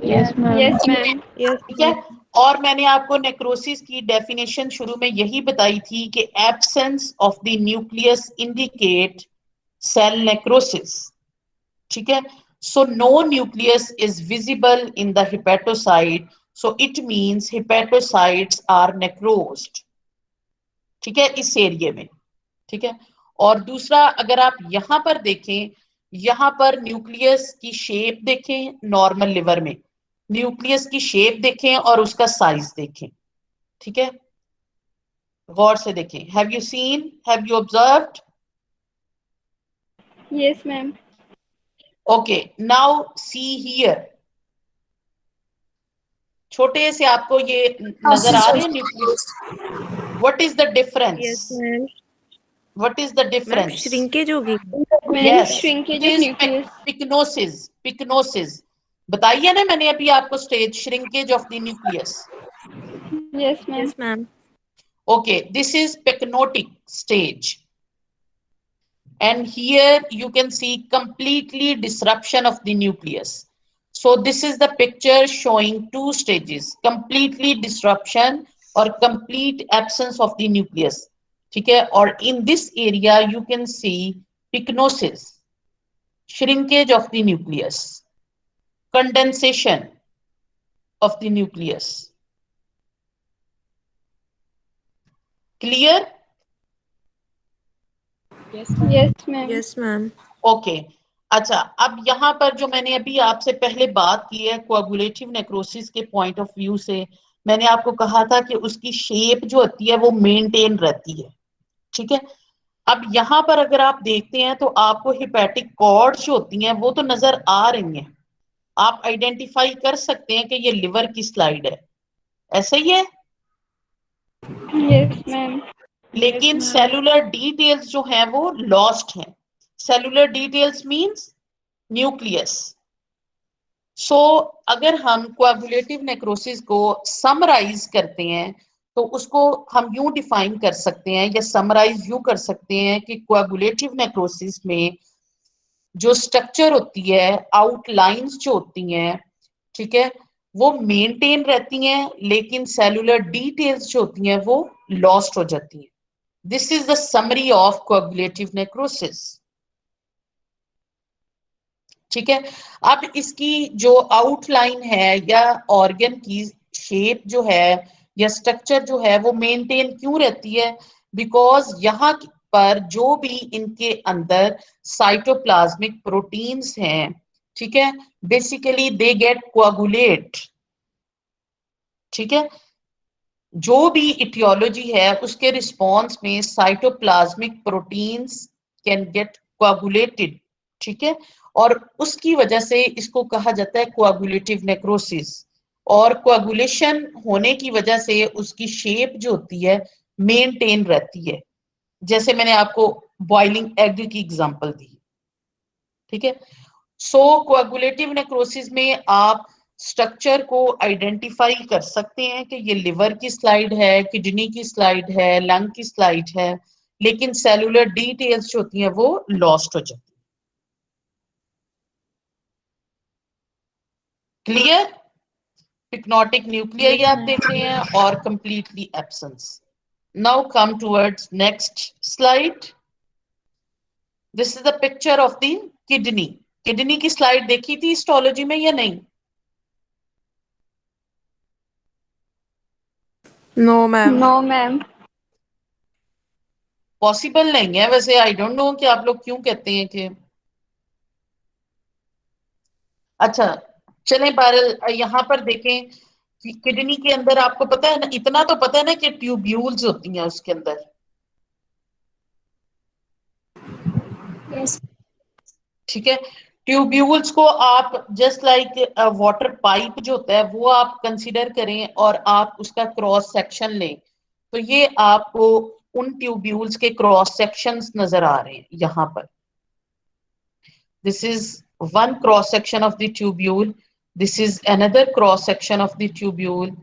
[SPEAKER 2] Yes ma'am.
[SPEAKER 3] Yes,
[SPEAKER 1] ठीक है। और मैंने आपको नेक्रोसिस की डेफिनेशन शुरू में यही बताई थी कि absence of the nucleus indicate cell necrosis, ठीक है। So no nucleus is visible in the hepatocyte, so it means hepatocytes are necrosed, ठीक है, इस एरिया में, ठीक है। और दूसरा, अगर आप यहां पर देखें, यहां पर न्यूक्लियस की शेप देखें, नॉर्मल लिवर में न्यूक्लियस की शेप देखें और उसका साइज देखें, ठीक है। गौर से देखें। Have you seen, have you observed?
[SPEAKER 2] Yes ma'am.
[SPEAKER 1] Okay, now see here. छोटे से आपको ये नजर आ रहे हैं nucleus? What is the
[SPEAKER 3] yes,
[SPEAKER 1] difference?
[SPEAKER 3] ma'am.
[SPEAKER 1] What is the
[SPEAKER 3] Ma'am,
[SPEAKER 1] difference?
[SPEAKER 3] shrinkage होगी.
[SPEAKER 2] Ma'am
[SPEAKER 1] yes,
[SPEAKER 2] shrinkage
[SPEAKER 1] it
[SPEAKER 2] of
[SPEAKER 1] is
[SPEAKER 2] nucleus.
[SPEAKER 1] Pyknosis. Pyknosis बताइए ना मैंने अभी आपको stage, shrinkage of the nucleus.
[SPEAKER 2] Yes ma'am.
[SPEAKER 3] Yes, ma'am.
[SPEAKER 1] Okay, this is pyknotic stage, and here you can see completely disruption of the nucleus. So this is the picture showing two stages, completely disruption or complete absence of the nucleus, ठीक है। और in this area you can see pycnosis, shrinkage of the nucleus, condensation of the nucleus. Clear?
[SPEAKER 2] Yes ma'am.
[SPEAKER 3] Yes, ma'am.
[SPEAKER 1] Okay, अच्छा, अब यहाँ पर जो मैंने अभी आपसे पहले बात की है कोआगुलेटिव नेक्रोसिस के पॉइंट ऑफ व्यू से, मैंने आपको कहा था कि उसकी शेप जो होती है वो मेंटेन रहती है, ठीक है। अब यहाँ पर अगर आप देखते हैं तो आपको हिपैटिक कॉर्ड्स जो होती हैं वो तो नजर आ रही हैं, आप आइडेंटिफाई कर सकते हैं कि ये लिवर की स्लाइड है, ऐसा ही है।
[SPEAKER 2] Yes ma'am.
[SPEAKER 1] लेकिन सेलुलर डिटेल्स जो हैं वो लॉस्ट हैं। Cellular details means nucleus. So अगर हम कोआगुलेटिव नेक्रोसिस को समराइज करते हैं तो उसको हम यूं डिफाइन कर सकते हैं या समराइज यूं कर सकते हैं कि कोआगुलेटिव नेक्रोसिस में जो स्ट्रक्चर होती है, आउटलाइंस जो होती हैं, ठीक है, वो मेंटेन रहती हैं, लेकिन सेलुलर डिटेल्स जो होती हैं वो लॉस्ट हो जाती हैं। This is the summary of coagulative necrosis, ठीक है। अब इसकी जो आउटलाइन है या ऑर्गन की शेप जो है या स्ट्रक्चर जो है वो मेंटेन क्यों रहती है? बिकॉज यहाँ पर जो भी इनके अंदर साइटोप्लाज्मिक प्रोटीन्स हैं, ठीक है, बेसिकली दे गेट कोआगुलेट, ठीक है। जो भी इटियोलॉजी है उसके रिस्पॉन्स में साइटोप्लाज्मिक प्रोटीन्स कैन गेट कोआगुलेटेड, ठीक है, और उसकी वजह से इसको कहा जाता है कोआगुलेटिव नेक्रोसिस। और कोआगुलेशन होने की वजह से उसकी शेप जो होती है मेंटेन रहती है, जैसे मैंने आपको बॉइलिंग एग की एग्जांपल दी, ठीक है। सो कोआगुलेटिव नेक्रोसिस में आप स्ट्रक्चर को आइडेंटिफाई कर सकते हैं कि ये लिवर की स्लाइड है, किडनी की स्लाइड है, लंग की स्लाइड है, लेकिन सेलुलर डिटेल्स जो होती हैं वो लॉस्ट हो जाती है। क्लियर? पिक्नोटिक न्यूक्लियाई आप देख रहे हैं और completely absence. Now come towards next slide. This is the picture of the kidney. Kidney की स्लाइड देखी थी हिस्टोलॉजी में या नहीं?
[SPEAKER 3] No ma'am.
[SPEAKER 2] No ma'am.
[SPEAKER 1] Possible नहीं है वैसे, आई डोंट नो कि आप लोग क्यों कहते हैं कि अच्छा चलें। बहरहाल यहाँ पर देखें कि किडनी के अंदर आपको पता है ना, इतना तो पता है ना कि ट्यूब्यूल्स होती हैं उसके अंदर। ठीक है, ट्यूब्यूल्स को आप जस्ट लाइक वाटर पाइप जो होता है वो आप कंसीडर करें और आप उसका क्रॉस सेक्शन लें, तो ये आपको उन ट्यूब्यूल्स के क्रॉस सेक्शंस नजर आ रहे हैं यहाँ पर। This is one cross section of the tubule. This is another cross section of the tubule.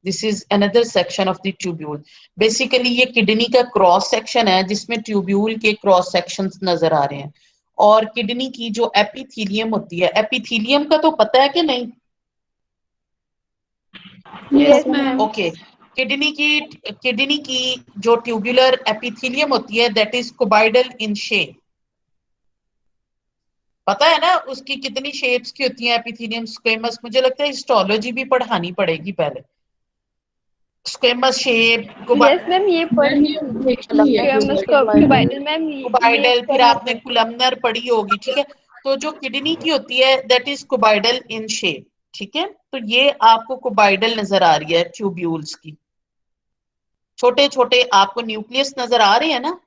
[SPEAKER 1] This is another section of the tubule. Basically ये किडनी का क्रॉस सेक्शन है जिसमें ट्यूब्यूल के क्रॉस सेक्शंस नजर आ रहे हैं। और किडनी की जो एपिथीलियम होती है, एपिथीलियम का तो पता है कि नहीं?
[SPEAKER 2] Yes ma'am.
[SPEAKER 1] ओके, किडनी की जो ट्यूबुलर एपिथीलियम होती है दैट इज कुबाइडल इन शेप। पता है ना उसकी कितनी शेप्स की होती हैं एपिथेलियम? स्क्वेमस, मुझे लगता है हिस्टोलॉजी भी पढ़ानी पड़ेगी पहले। स्क्वेमस शेप,
[SPEAKER 2] यस मैम, ये स्क्वेमस कुबाइडल मैम, ये
[SPEAKER 1] कुबाइडल, फिर
[SPEAKER 2] पढ़ा
[SPEAKER 1] आपने
[SPEAKER 2] है।
[SPEAKER 1] कुलमनर पढ़ी होगी, ठीक है। तो जो किडनी की होती है दैट इज कुबाइडल इन शेप, ठीक है। तो ये आपको कुबाइडल नजर आ रही है ट्यूब्यूल्स की, छोटे छोटे आपको न्यूक्लियस नजर आ रहे हैं ना?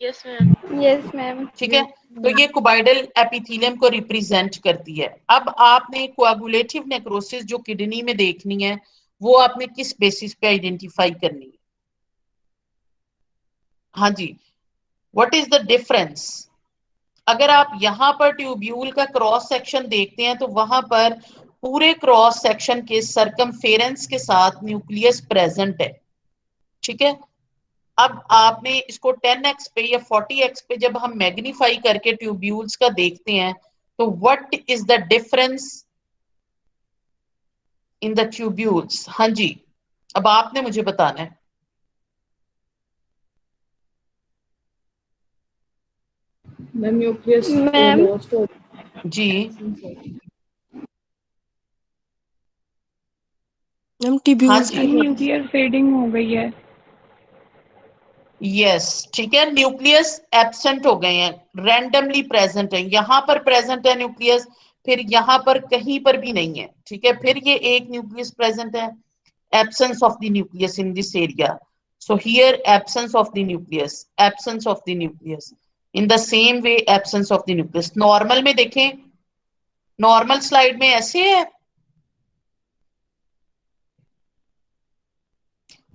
[SPEAKER 2] Yes ma'am. Yes ma'am.
[SPEAKER 1] ठीक है, तो ये कुबाइडल एपिथेलियम को रिप्रेजेंट करती है। अब आपने कोआगुलेटिव नेक्रोसिस जो किडनी में देखनी है वो आपने किस बेसिस पे आइडेंटिफाई करनी है? हाँ जी, व्हाट इज द डिफरेंस? अगर आप यहां पर ट्यूब्यूल का क्रॉस सेक्शन देखते हैं तो वहां पर पूरे क्रॉस सेक्शन के सर्कमफेरेंस के साथ न्यूक्लियस प्रेजेंट है, ठीक है। अब आपने इसको 10x पे या 40x पे जब हम मैग्नीफाई करके ट्यूब्यूल्स का देखते हैं तो what is the difference in the tubules? हाँ जी, अब आपने मुझे बताना है।
[SPEAKER 4] मैम न्यूक्लियस
[SPEAKER 2] मैम
[SPEAKER 4] लॉस्ट हो
[SPEAKER 1] जी
[SPEAKER 3] मैम
[SPEAKER 1] हाँ
[SPEAKER 3] ट्यूब्यूल्स
[SPEAKER 1] जी,
[SPEAKER 2] न्यूक्लियर फेडिंग हो गई है।
[SPEAKER 1] यस, ठीक है, न्यूक्लियस एब्सेंट हो गए हैं, रैंडमली प्रेजेंट है। यहां पर प्रेजेंट है न्यूक्लियस, फिर यहां पर कहीं पर भी नहीं है, ठीक है। फिर ये एक न्यूक्लियस प्रेजेंट है, absence of the nucleus in this area. So here absence of the nucleus, absence of the nucleus. In the same way absence of the nucleus. Normal में देखें, नॉर्मल स्लाइड में ऐसे है,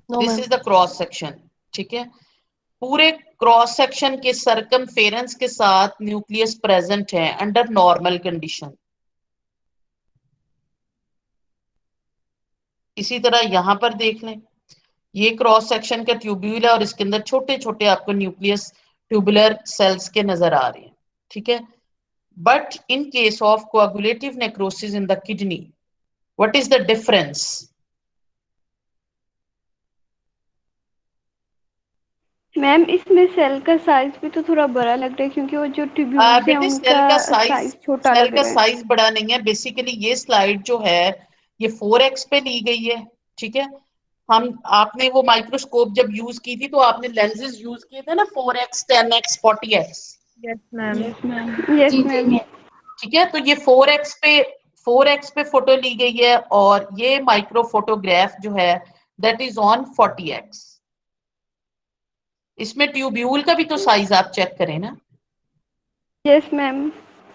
[SPEAKER 3] no
[SPEAKER 1] this
[SPEAKER 3] ma'am.
[SPEAKER 1] Is the cross section, ठीक है। पूरे cross section के circumference के साथ न्यूक्लियस प्रेजेंट है अंडर नॉर्मल कंडीशन। इसी तरह यहां पर देख लें, ये क्रॉस सेक्शन का ट्यूब्यूल है और इसके अंदर छोटे छोटे आपको न्यूक्लियस ट्यूबुलर सेल्स के नजर आ रहे हैं, ठीक है। But in case of coagulative necrosis in the kidney, what is the difference?
[SPEAKER 2] Ma'am इसमें सेल का साइज भी तो थोड़ा बड़ा लग रहा है, क्योंकि वो जो ट्यूब्यूल्स हैं
[SPEAKER 1] बेटे
[SPEAKER 2] उनका साइज छोटा
[SPEAKER 1] सेल
[SPEAKER 2] लग
[SPEAKER 1] का
[SPEAKER 2] रहा है।
[SPEAKER 1] साइज बड़ा नहीं है। बेसिकली ये स्लाइड जो है ये 4x पे ली गई है, ठीक है। हम आपने वो माइक्रोस्कोप जब यूज की थी तो आपने लेंसेज यूज किए थे ना, 4x 10x 40x,
[SPEAKER 3] yes ma'am.
[SPEAKER 2] Yes ma'am. Yes ma'am.
[SPEAKER 1] ठीक है। तो ये 4x 4x पे फोटो ली गई है और ये माइक्रो फोटोग्राफ जो है दैट इज ऑन 40x। इसमें ट्यूब्यूल का भी तो साइज आप चेक करें ना।
[SPEAKER 2] Yes ma'am,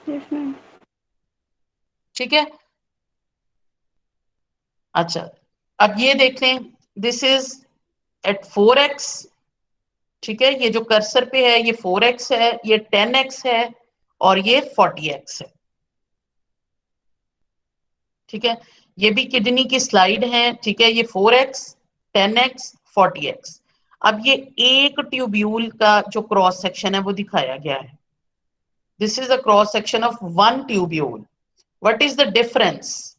[SPEAKER 2] yes ma'am.
[SPEAKER 1] ठीक है, अच्छा अब ये देख लें, दिस इज एट 4x। ठीक है, ये जो कर्सर पे है ये 4x है, ये 10x है और ये 40x है। ठीक है, ये भी किडनी की स्लाइड है। ठीक है, ये 4x, 10x, 40x। अब ये एक ट्यूब्यूल का जो क्रॉस सेक्शन है वो दिखाया गया है। This is a cross section of one tubule. What is the difference?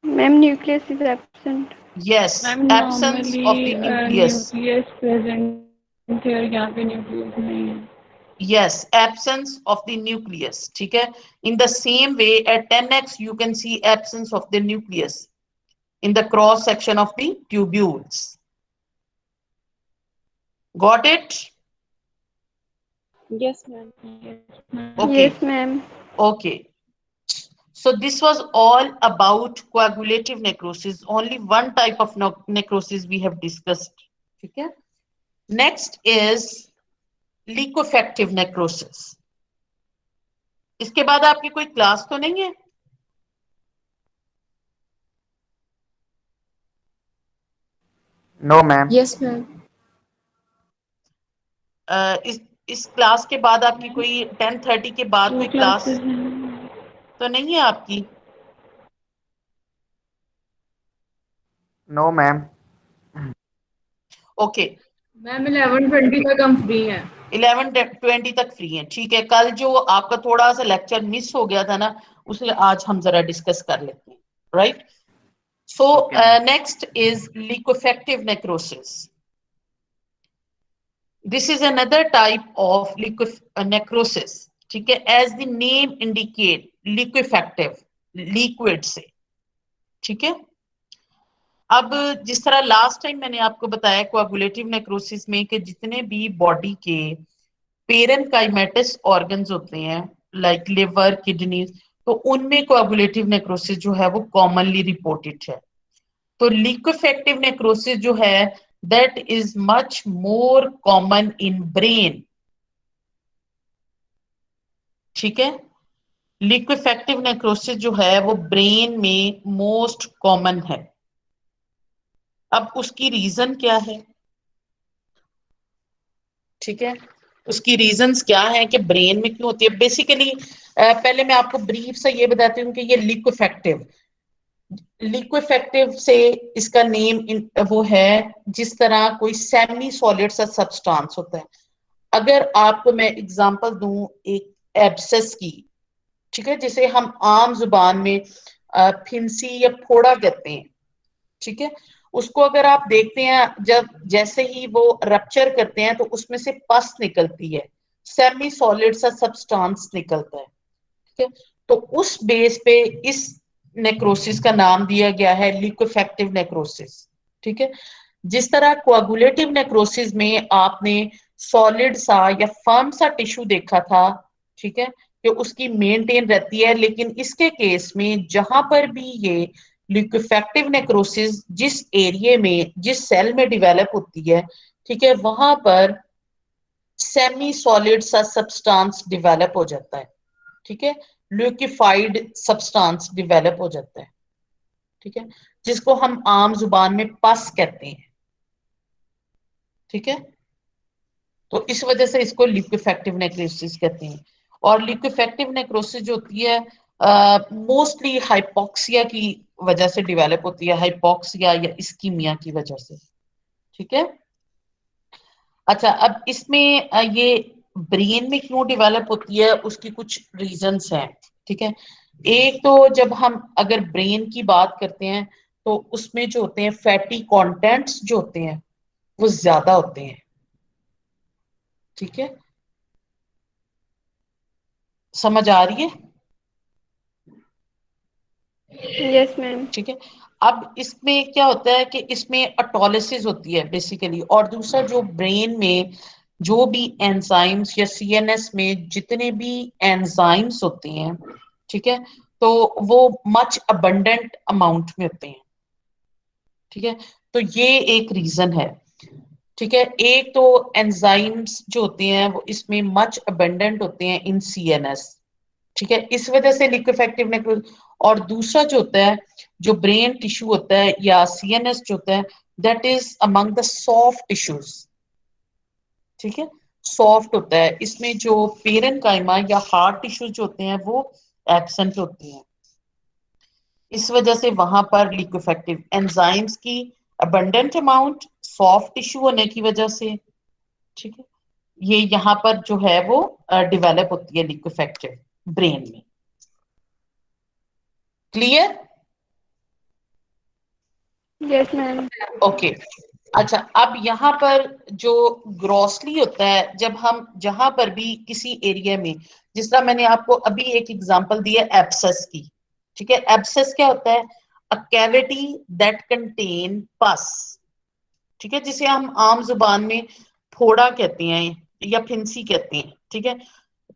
[SPEAKER 2] Ma'am nucleus is absent.
[SPEAKER 1] Yes,
[SPEAKER 4] ma'am
[SPEAKER 1] absence of the
[SPEAKER 4] normally
[SPEAKER 1] nucleus.
[SPEAKER 4] Nucleus present है और यहाँ पे न्यूक्लियस नहीं है।
[SPEAKER 1] Yes, absence of the nucleus. ठीक है, in the same way at 10x you can see absence of the nucleus in the cross section of the tubules. Got it?
[SPEAKER 3] Yes ma'am.
[SPEAKER 1] Okay,
[SPEAKER 2] yes ma'am.
[SPEAKER 1] okay. So this was all about coagulative necrosis. Only one type of necrosis we have discussed. ठीक है, next is liquefactive necrosis. इसके बाद आपकी कोई class तो नहीं है?
[SPEAKER 5] No ma'am.
[SPEAKER 4] Yes ma'am.
[SPEAKER 1] इस क्लास के बाद आपकी कोई 10:30 के बाद कोई क्लास
[SPEAKER 4] क्लासेस हैं।
[SPEAKER 1] तो नहीं है आपकी?
[SPEAKER 5] No ma'am.
[SPEAKER 1] ओके,
[SPEAKER 4] मैम 11:20 तक हम फ्री हैं।
[SPEAKER 1] 11:20 तक फ्री है। ठीक है, कल जो आपका थोड़ा सा लेक्चर मिस हो गया था ना, उसे आज हम जरा डिस्कस कर लेते हैं, right? So next is लिक्विफेक्टिव necrosis. This is another type of necrosis. ठीक है, as the name indicate, liquefactive, liquid से। ठीक है, अब जिस तरह लास्ट टाइम मैंने आपको बताया कोआगुलेटिव नेक्रोसिस में कि जितने भी बॉडी के पेरेनकाइमेटस ऑर्गन्स होते हैं लाइक लिवर, किडनी, तो उनमें कोआगुलेटिव नेक्रोसिस जो है वो कॉमनली रिपोर्टेड है। तो लिक्विफेक्टिव नेक्रोसिस जो है that is much more common in brain. ठीक है, लिक्विफेक्टिव नेक्रोसिस जो है वो ब्रेन में मोस्ट कॉमन है। अब उसकी रीजन क्या है? ठीक है, उसकी रीजंस क्या है कि ब्रेन में क्यों होती है? बेसिकली पहले मैं आपको ब्रीफ से ये बताती हूँ कि ये लिक्विफेक्टिव से इसका नेम वो है जिस तरह कोई सेमी सॉलिड सा सब्सटेंस होता है। अगर आपको मैं एग्जांपल दूं एक एब्सेस की, ठीक है, जिसे हम आम जुबान में फिंसी या फोड़ा कहते हैं। ठीक है, उसको अगर आप देखते हैं जब जैसे ही वो रप्चर करते हैं तो उसमें से पस निकलती है, सेमी सॉलिड सा सब्सटेंस निकलता है। ठीक है, तो उस बेस पे इस नेक्रोसिस का नाम दिया गया है लिक्विफेक्टिव नेक्रोसिस। ठीक है, जिस तरह कोआगुलेटिव नेक्रोसिस में आपने सॉलिड सा या फर्म सा टिश्यू देखा था, ठीक है, कि उसकी मेंटेन रहती है, लेकिन इसके केस में जहां पर भी ये लिक्विफेक्टिव नेक्रोसिस जिस एरिया में जिस सेल में डेवलप होती है, ठीक है, वहां पर सेमी सॉलिड सा सब्सटेंस डेवलप हो जाता है। ठीक है, लिक्विफाइड सब्सटेंस डेवलप हो जाता है। ठीक है, जिसको हम आम जुबान में पस कहते हैं। ठीक है, तो इस वजह से इसको लिक्विफेक्टिव नेक्रोसिस कहते हैं। और लिक्विफेक्टिव नेक्रोसिस जो होती है मोस्टली हाइपोक्सिया की वजह से डेवलप होती है, हाइपोक्सिया या इस्कीमिया की वजह से। ठीक है, अच्छा अब इसमें ये ब्रेन में क्यों डेवलप होती है उसकी कुछ रीजंस हैं। ठीक है, एक तो जब हम अगर ब्रेन की बात करते हैं तो उसमें जो होते हैं फैटी कंटेंट्स जो होते हैं वो ज्यादा होते हैं। ठीक है, समझ आ रही है?
[SPEAKER 2] Yes ma'am.
[SPEAKER 1] ठीक है, अब इसमें क्या होता है कि इसमें ऑटोलिसिस होती है बेसिकली, और दूसरा जो ब्रेन में जो भी एंजाइम्स या सीएनएस में जितने भी एंजाइम्स होते हैं, ठीक है, तो वो मच अबंडेंट अमाउंट में होते हैं। ठीक है, तो ये एक रीजन है। ठीक है, एक तो एंजाइम्स जो होते हैं वो इसमें मच अबंडेंट होते हैं इन सीएनएस। ठीक है, इस वजह से लिक्विफेक्टिव नेक्रोसिस। और दूसरा जो होता है, जो ब्रेन टिश्यू होता है या सीएनएस जो होता है, that is among the soft tissues. ठीक है, सॉफ्ट होता है, इसमें जो पेरेन्काइमा या हार्ड टिश्यूज जो होते हैं वो एब्सेंट होते हैं। इस वजह से वहां पर लिक्विफेक्टिव एंजाइम्स की अबंडेंट अमाउंट, सॉफ्ट टिश्यू होने की वजह से, ठीक है, ये यहाँ पर जो है वो डेवलप होती है लिक्विफेक्टिव ब्रेन में। क्लियर?
[SPEAKER 2] Yes ma'am.
[SPEAKER 1] ओके। अच्छा, अब यहाँ पर जो ग्रॉसली होता है, जब हम जहां पर भी किसी एरिया में, जिस तरह मैंने आपको अभी एक एग्जांपल दिया एब्सेस की। ठीक है, एब्सेस क्या होता है? अ कैविटी दैट कंटेन पस। ठीक है, जिसे हम आम जुबान में फोड़ा कहते हैं या फिंसी कहते हैं। ठीक है,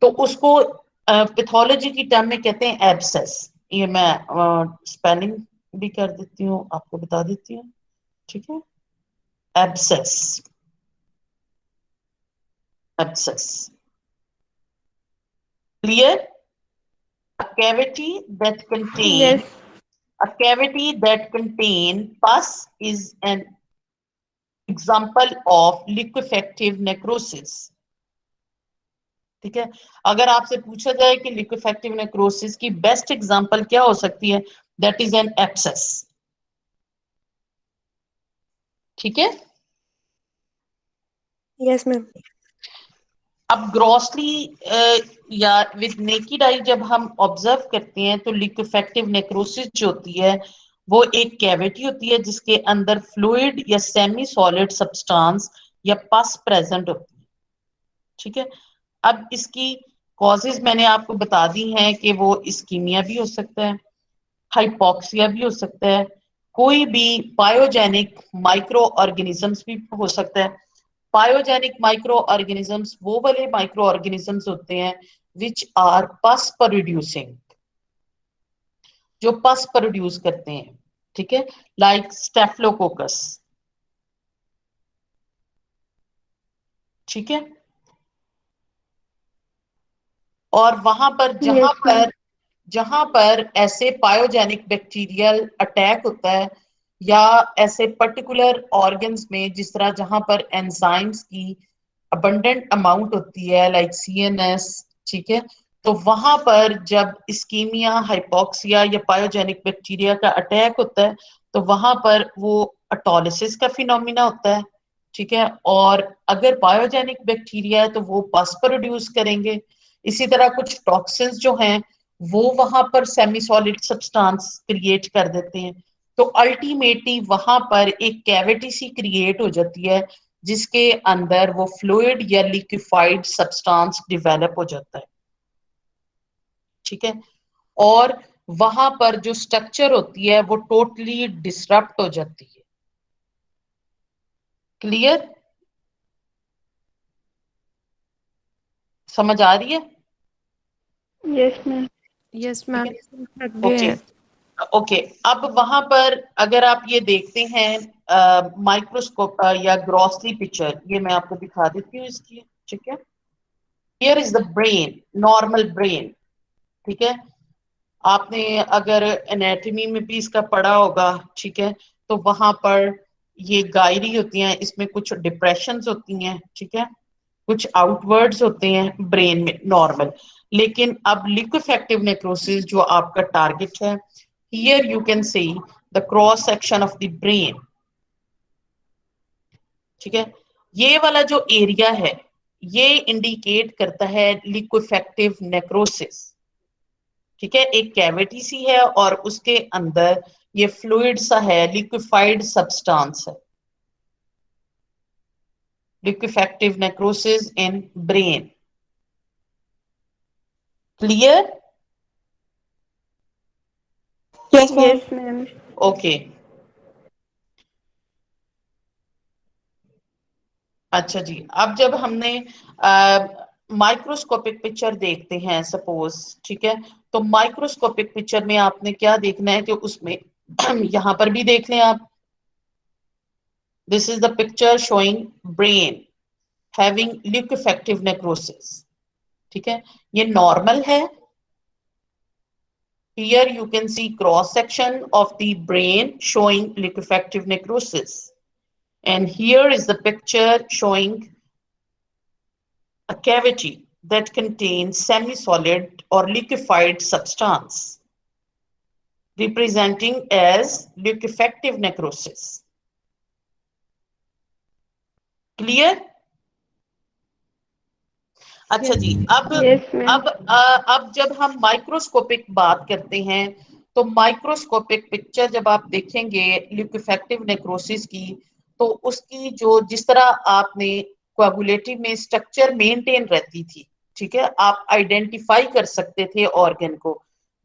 [SPEAKER 1] तो उसको पैथोलॉजी की टर्म में कहते हैं एब्सेस। ये मैं स्पेलिंग भी कर देती हूँ, आपको बता देती हूँ। ठीक है, abscess, abscess. Clear? A cavity that contain
[SPEAKER 2] yes.
[SPEAKER 1] a cavity that contain pus is an example of liquefactive necrosis. ठीक है, अगर आपसे पूछा जाए कि लिक्विफेक्टिव नेक्रोसिस की बेस्ट एग्जांपल क्या हो सकती है, दैट इज एन एब्सेस। ठीक है,
[SPEAKER 3] यस मैम।
[SPEAKER 1] अब ग्रॉसली या विद नेकेड आई जब हम ऑब्जर्व करते हैं तो लिक्विफेक्टिव नेक्रोसिस जो होती है वो एक कैविटी होती है जिसके अंदर फ्लूइड या सेमी सॉलिड सब्सटेंस या पस प्रेजेंट होती है। ठीक है, अब इसकी कॉजेज मैंने आपको बता दी हैं कि वो इस्कीमिया भी हो सकता है, हाइपोक्सिया भी हो सकता है, कोई भी पायोजेनिक माइक्रो ऑर्गेनिजम्स भी हो सकता है। पायोजेनिक माइक्रो ऑर्गेनिजम्स वो वाले माइक्रो ऑर्गेनिजम्स होते हैं विच आर पस प्रोड्यूसिंग, जो पस प्रोड्यूस करते हैं। ठीक है, लाइक स्टेफलोकोकस। ठीक है, और वहां पर
[SPEAKER 2] यस मैम।
[SPEAKER 1] जहां पर ऐसे पायोजेनिक बैक्टीरियल अटैक होता है या ऐसे पर्टिकुलर ऑर्गन्स में, जिस तरह जहां पर एंजाइम्स की अबंडेंट अमाउंट होती है लाइक सीएनएस। ठीक है, तो वहां पर जब इस्कीमिया, हाइपोक्सिया या पायोजेनिक बैक्टीरिया का अटैक होता है तो वहां पर वो ऑटोलिसिस का फिनोमिना होता है। ठीक है, और अगर बायोजेनिक बैक्टीरिया है तो वो पस प्रोड्यूस करेंगे। इसी तरह कुछ टॉक्सिन्स जो हैं वो वहां पर सेमी सॉलिड सब्सटेंस क्रिएट कर देते हैं। तो अल्टीमेटली वहां पर एक कैविटी सी क्रिएट हो जाती है जिसके अंदर वो फ्लूइड या लिक्विफाइड सब्सटेंस डेवलप हो जाता है। ठीक है, और वहां पर जो स्ट्रक्चर होती है वो टोटली डिसरप्ट हो जाती है। क्लियर? समझ आ रही है?
[SPEAKER 2] Yes ma'am.
[SPEAKER 3] यस
[SPEAKER 1] ठीक
[SPEAKER 3] मैम।
[SPEAKER 1] है,
[SPEAKER 3] थक गए
[SPEAKER 1] ओके।
[SPEAKER 3] हैं।
[SPEAKER 1] ओके, अब वहां पर अगर आप ये देखते हैं माइक्रोस्कोप या ग्रॉसली पिक्चर, ये मैं आपको दिखा देती हूँ इसकी। ठीक है, here is the brain, normal brain. ठीक है, आपने अगर एनाटॉमी में भी इसका पढ़ा होगा, ठीक है, तो वहां पर ये गायरी होती हैं, इसमें कुछ डिप्रेशंस होती हैं। ठीक है, कुछ आउटवर्ड्स होते हैं ब्रेन में नॉर्मल। लेकिन अब लिक्विफेक्टिव नेक्रोसिस जो आपका टारगेट है, here you can see the cross section of the brain. ठीक है, ये वाला जो एरिया है ये इंडिकेट करता है लिक्विफेक्टिव नेक्रोसिस। ठीक है, एक कैविटी सी है और उसके अंदर ये फ्लूइड सा है, लिक्विफाइड सब्सटेंस है। लिक्विफेक्टिव necrosis in brain. Clear?
[SPEAKER 3] Yes ma'am.
[SPEAKER 2] Yes ma'am.
[SPEAKER 1] Okay, अच्छा जी। अब जब हमने माइक्रोस्कोपिक पिक्चर देखते हैं सपोज, ठीक है, तो माइक्रोस्कोपिक पिक्चर में आपने क्या देखना है कि उसमें यहां पर भी देख लें आप, this is the picture showing brain having लिक्विफेक्टिव necrosis, ठीक है, ये नॉर्मल है। Here you can see cross section of the brain showing liquefactive necrosis, and here is the picture showing a cavity that contains semi-solid or liquefied substance representing as liquefactive necrosis. Clear? अच्छा जी,
[SPEAKER 2] Yes, ma'am.
[SPEAKER 1] अब जब हम microscopic बात करते हैं तो microscopic picture जब आप देखेंगे लिक्विफेक्टिव नेक्रोसिस की, तो उसकी जो जिस तरह आपने कोआगुलेटिव में स्ट्रक्चर मेंटेन रहती थी, ठीक है, आप आइडेंटिफाई कर सकते थे ऑर्गन को,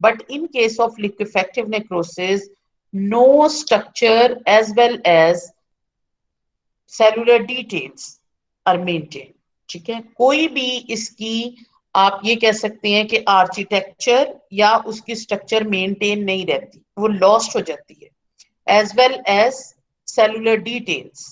[SPEAKER 1] but in case of liquefactive necrosis no structure as well as cellular details are maintain, ठीक है, कोई भी इसकी आप ये कह सकते हैं कि आर्किटेक्चर या उसकी स्ट्रक्चर मेंटेन नहीं रहती, वो लॉस्ट हो जाती है, as well as cellular details.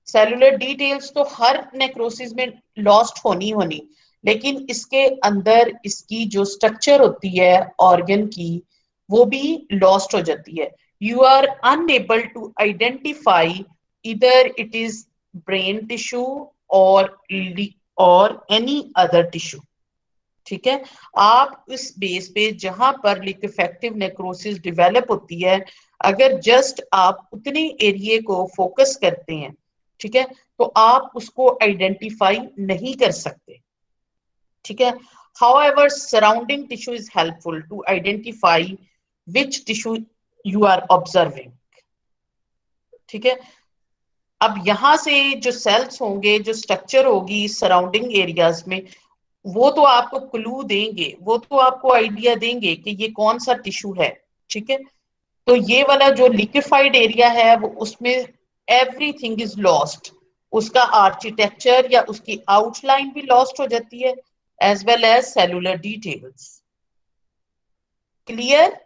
[SPEAKER 1] Cellular details तो हर नेक्रोसिस में लॉस्ट होनी, लेकिन इसके अंदर इसकी जो स्ट्रक्चर होती है ऑर्गन की वो भी लॉस्ट हो जाती है। You are unable to identify either it is brain tissue or any other tissue, ठीक है, आप इस बेस पे जहां पर लिक्विफेक्टिव नेक्रोसिस डेवलप होती है, अगर जस्ट आप उतने एरिया को फोकस करते हैं, ठीक है, तो आप उसको आइडेंटिफाई नहीं कर सकते, ठीक है। However, surrounding tissue is helpful to identify which tissue you are observing, ठीक है। अब यहां से जो सेल्स होंगे, जो स्ट्रक्चर होगी सराउंडिंग एरियाज में, वो तो आपको क्लू देंगे, वो तो आपको आइडिया देंगे कि ये कौन सा टिश्यू है, ठीक है। तो ये वाला जो लिक्विफाइड एरिया है वो उसमें एवरीथिंग इज लॉस्ट, उसका आर्किटेक्चर या उसकी आउटलाइन भी लॉस्ट हो जाती है, as well as cellular details. Clear?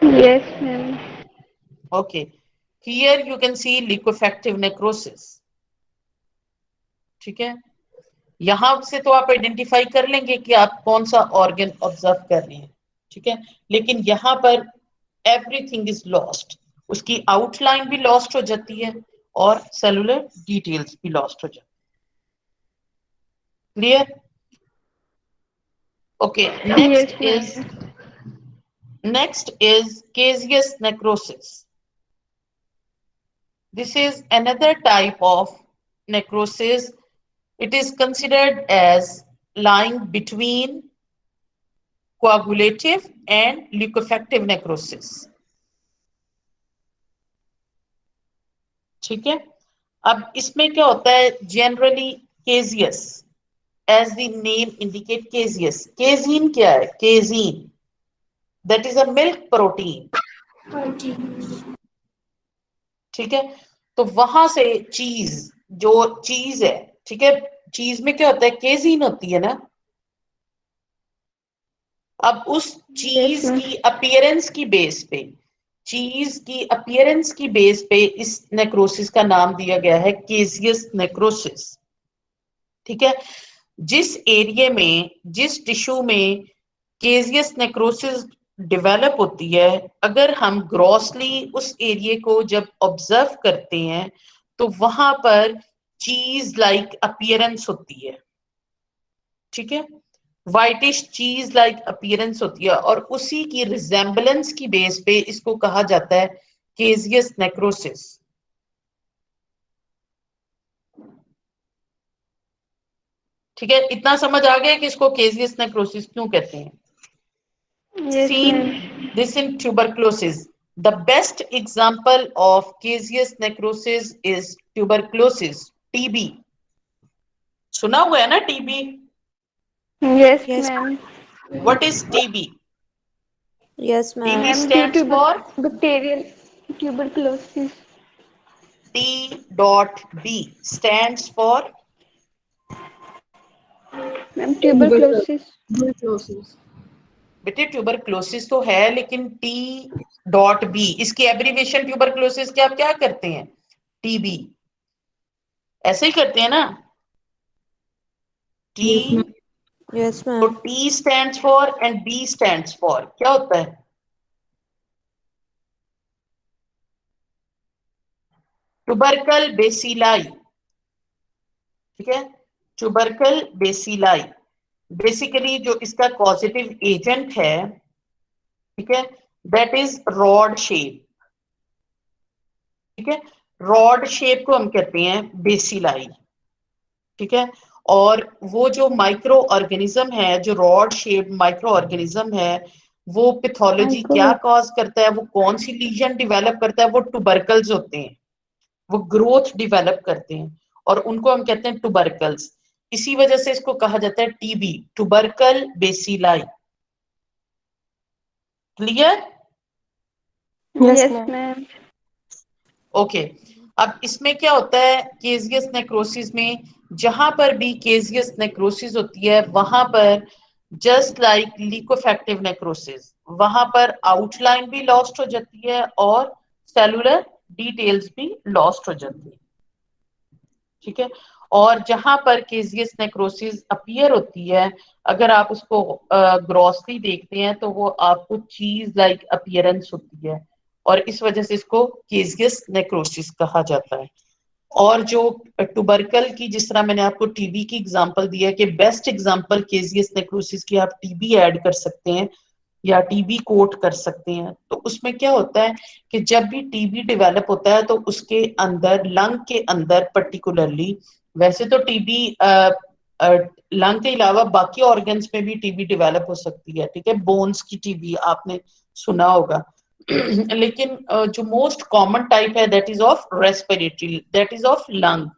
[SPEAKER 2] Yes, ma'am.
[SPEAKER 1] Okay, here you can see liquefactive necrosis, ठीक है। यहां से तो आप आइडेंटिफाई कर लेंगे कि आप कौन सा ऑर्गन ऑब्जर्व कर रहे हैं, ठीक है, लेकिन यहां पर एवरीथिंग इज लॉस्ट, उसकी आउटलाइन भी लॉस्ट हो जाती है और सेलुलर डिटेल्स भी लॉस्ट हो जाती है। Clear? Okay,
[SPEAKER 2] Yes, ma'am.
[SPEAKER 1] next is caseous necrosis. This is another type of necrosis. It is considered as lying between coagulative and liquefactive necrosis, ठीक है। अब इसमें क्या होता है, generally caseous, as the name indicate caseous, casein क्या है, casein that is a milk protein, ठीक है। तो वहां से चीज, जो चीज है, ठीक है, चीज में क्या होता है, केजीन होती है ना। अब उस चीज की अपीयरेंस की बेस पे, चीज की अपीयरेंस की बेस पे इस नेक्रोसिस का नाम दिया गया है केजियस नेक्रोसिस, ठीक है। जिस एरिया में, जिस टिश्यू में केजियस नेक्रोसिस डेवलप होती है, अगर हम ग्रॉसली उस एरिया को जब ऑब्जर्व करते हैं तो वहां पर चीज लाइक अपीयरेंस होती है, ठीक है, व्हाइटिश चीज लाइक अपीयरेंस होती है, और उसी की रिजेम्बलेंस की बेस पे इसको कहा जाता है केजियस नेक्रोसिस। ठीक है, इतना समझ आ गया कि इसको केजियस नेक्रोसिस क्यों कहते हैं।
[SPEAKER 2] Yes,
[SPEAKER 1] Seen
[SPEAKER 2] ma'am.
[SPEAKER 1] this in tuberculosis. The best example of caseous necrosis is tuberculosis, TB. सुना हुआ है ना TB?
[SPEAKER 2] Yes,
[SPEAKER 3] Yes.
[SPEAKER 2] ma'am.
[SPEAKER 1] What is TB?
[SPEAKER 3] Yes,
[SPEAKER 1] TB
[SPEAKER 3] ma'am.
[SPEAKER 2] Ma'am, due
[SPEAKER 1] stands
[SPEAKER 2] to
[SPEAKER 1] for
[SPEAKER 2] bacterial tuberculosis.
[SPEAKER 1] T.B stands for
[SPEAKER 2] ma'am tuberculosis.
[SPEAKER 4] Tuberculosis.
[SPEAKER 1] बेटे tuberculosis तो है, लेकिन T.B इसकी abbreviation tuberculosis के आप क्या करते हैं? TB ऐसे ही करते हैं ना? T
[SPEAKER 4] yes ma'am.
[SPEAKER 3] यस
[SPEAKER 1] तो
[SPEAKER 3] ma'am.
[SPEAKER 1] T stands for and B stands for क्या होता है? ट्यूबरकल बेसिलाई, ठीक है, ट्यूबरकल बेसिलाई बेसिकली जो इसका कॉजेटिव एजेंट है, ठीक है, दैट इज रॉड शेप, ठीक है, रॉड शेप को हम कहते हैं बेसिलाई, ठीक है। और वो जो माइक्रो ऑर्गेनिज्म है, जो रॉड शेप माइक्रो ऑर्गेनिज्म है, वो पैथोलॉजी क्या कॉज करता है, वो कौन सी लीजन डेवलप करता है? वो ट्यूबरकल्स होते हैं, वो ग्रोथ डेवलप करते हैं और उनको हम कहते हैं ट्यूबरकल्स। इसी वजह से इसको कहा जाता है TB, tubercle bacilli. Clear?
[SPEAKER 3] Yes
[SPEAKER 2] yes
[SPEAKER 3] ma'am.
[SPEAKER 2] Ma'am.
[SPEAKER 1] Okay. अब इसमें क्या होता है केजियस नेक्रोसिस में, जहां पर भी केजियस नेक्रोसिस होती है वहां पर जस्ट लाइक लिकोफेक्टिव नेक्रोसिस, वहां पर आउटलाइन भी लॉस्ट हो जाती है और सेलुलर डिटेल्स भी लॉस्ट हो जाती है, ठीक है। और जहां पर केजियस नेक्रोसिस अपीयर होती है, अगर आप उसको ग्रॉसली देखते हैं तो वो आपको चीज लाइक अपीयरेंस होती है और इस वजह से इसको केजियस नेक्रोसिस कहा जाता है। और जो ट्यूबरकल की, जिस तरह मैंने आपको TB की एग्जांपल दिया है कि बेस्ट एग्जांपल केजियस नेक्रोसिस की आप TB ऐड कर सकते हैं या TB कोट कर सकते हैं, तो उसमें क्या होता है कि जब भी TB डेवलप होता है तो उसके अंदर लंग के अंदर पर्टिकुलरली, वैसे तो TB लंग के अलावा बाकी ऑर्गन्स में भी TB डेवलप हो सकती है, ठीक है, बोन्स की TB आपने सुना होगा लेकिन जो मोस्ट कॉमन टाइप है that is of respiratory, that is of lung.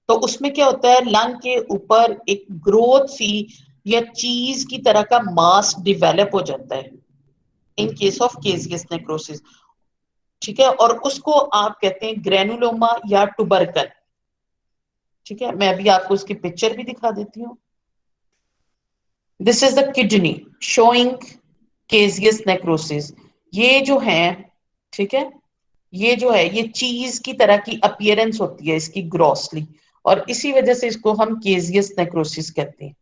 [SPEAKER 1] तो उसमें क्या होता है, लंग के ऊपर एक ग्रोथ सी या चीज की तरह का मास डेवलप हो जाता है इन केस ऑफ केजियस नेक्रोसिस, ठीक है, और उसको आप कहते हैं ग्रेनुलोमा या ट्यूबरकल, ठीक है। मैं अभी आपको उसकी पिक्चर भी दिखा देती हूँ। This is the kidney showing caseous necrosis. ये जो है, ठीक है, ये जो है ये चीज की तरह की अपीयरेंस होती है इसकी ग्रॉसली, और इसी वजह से इसको हम केजियस नेक्रोसिस कहते हैं।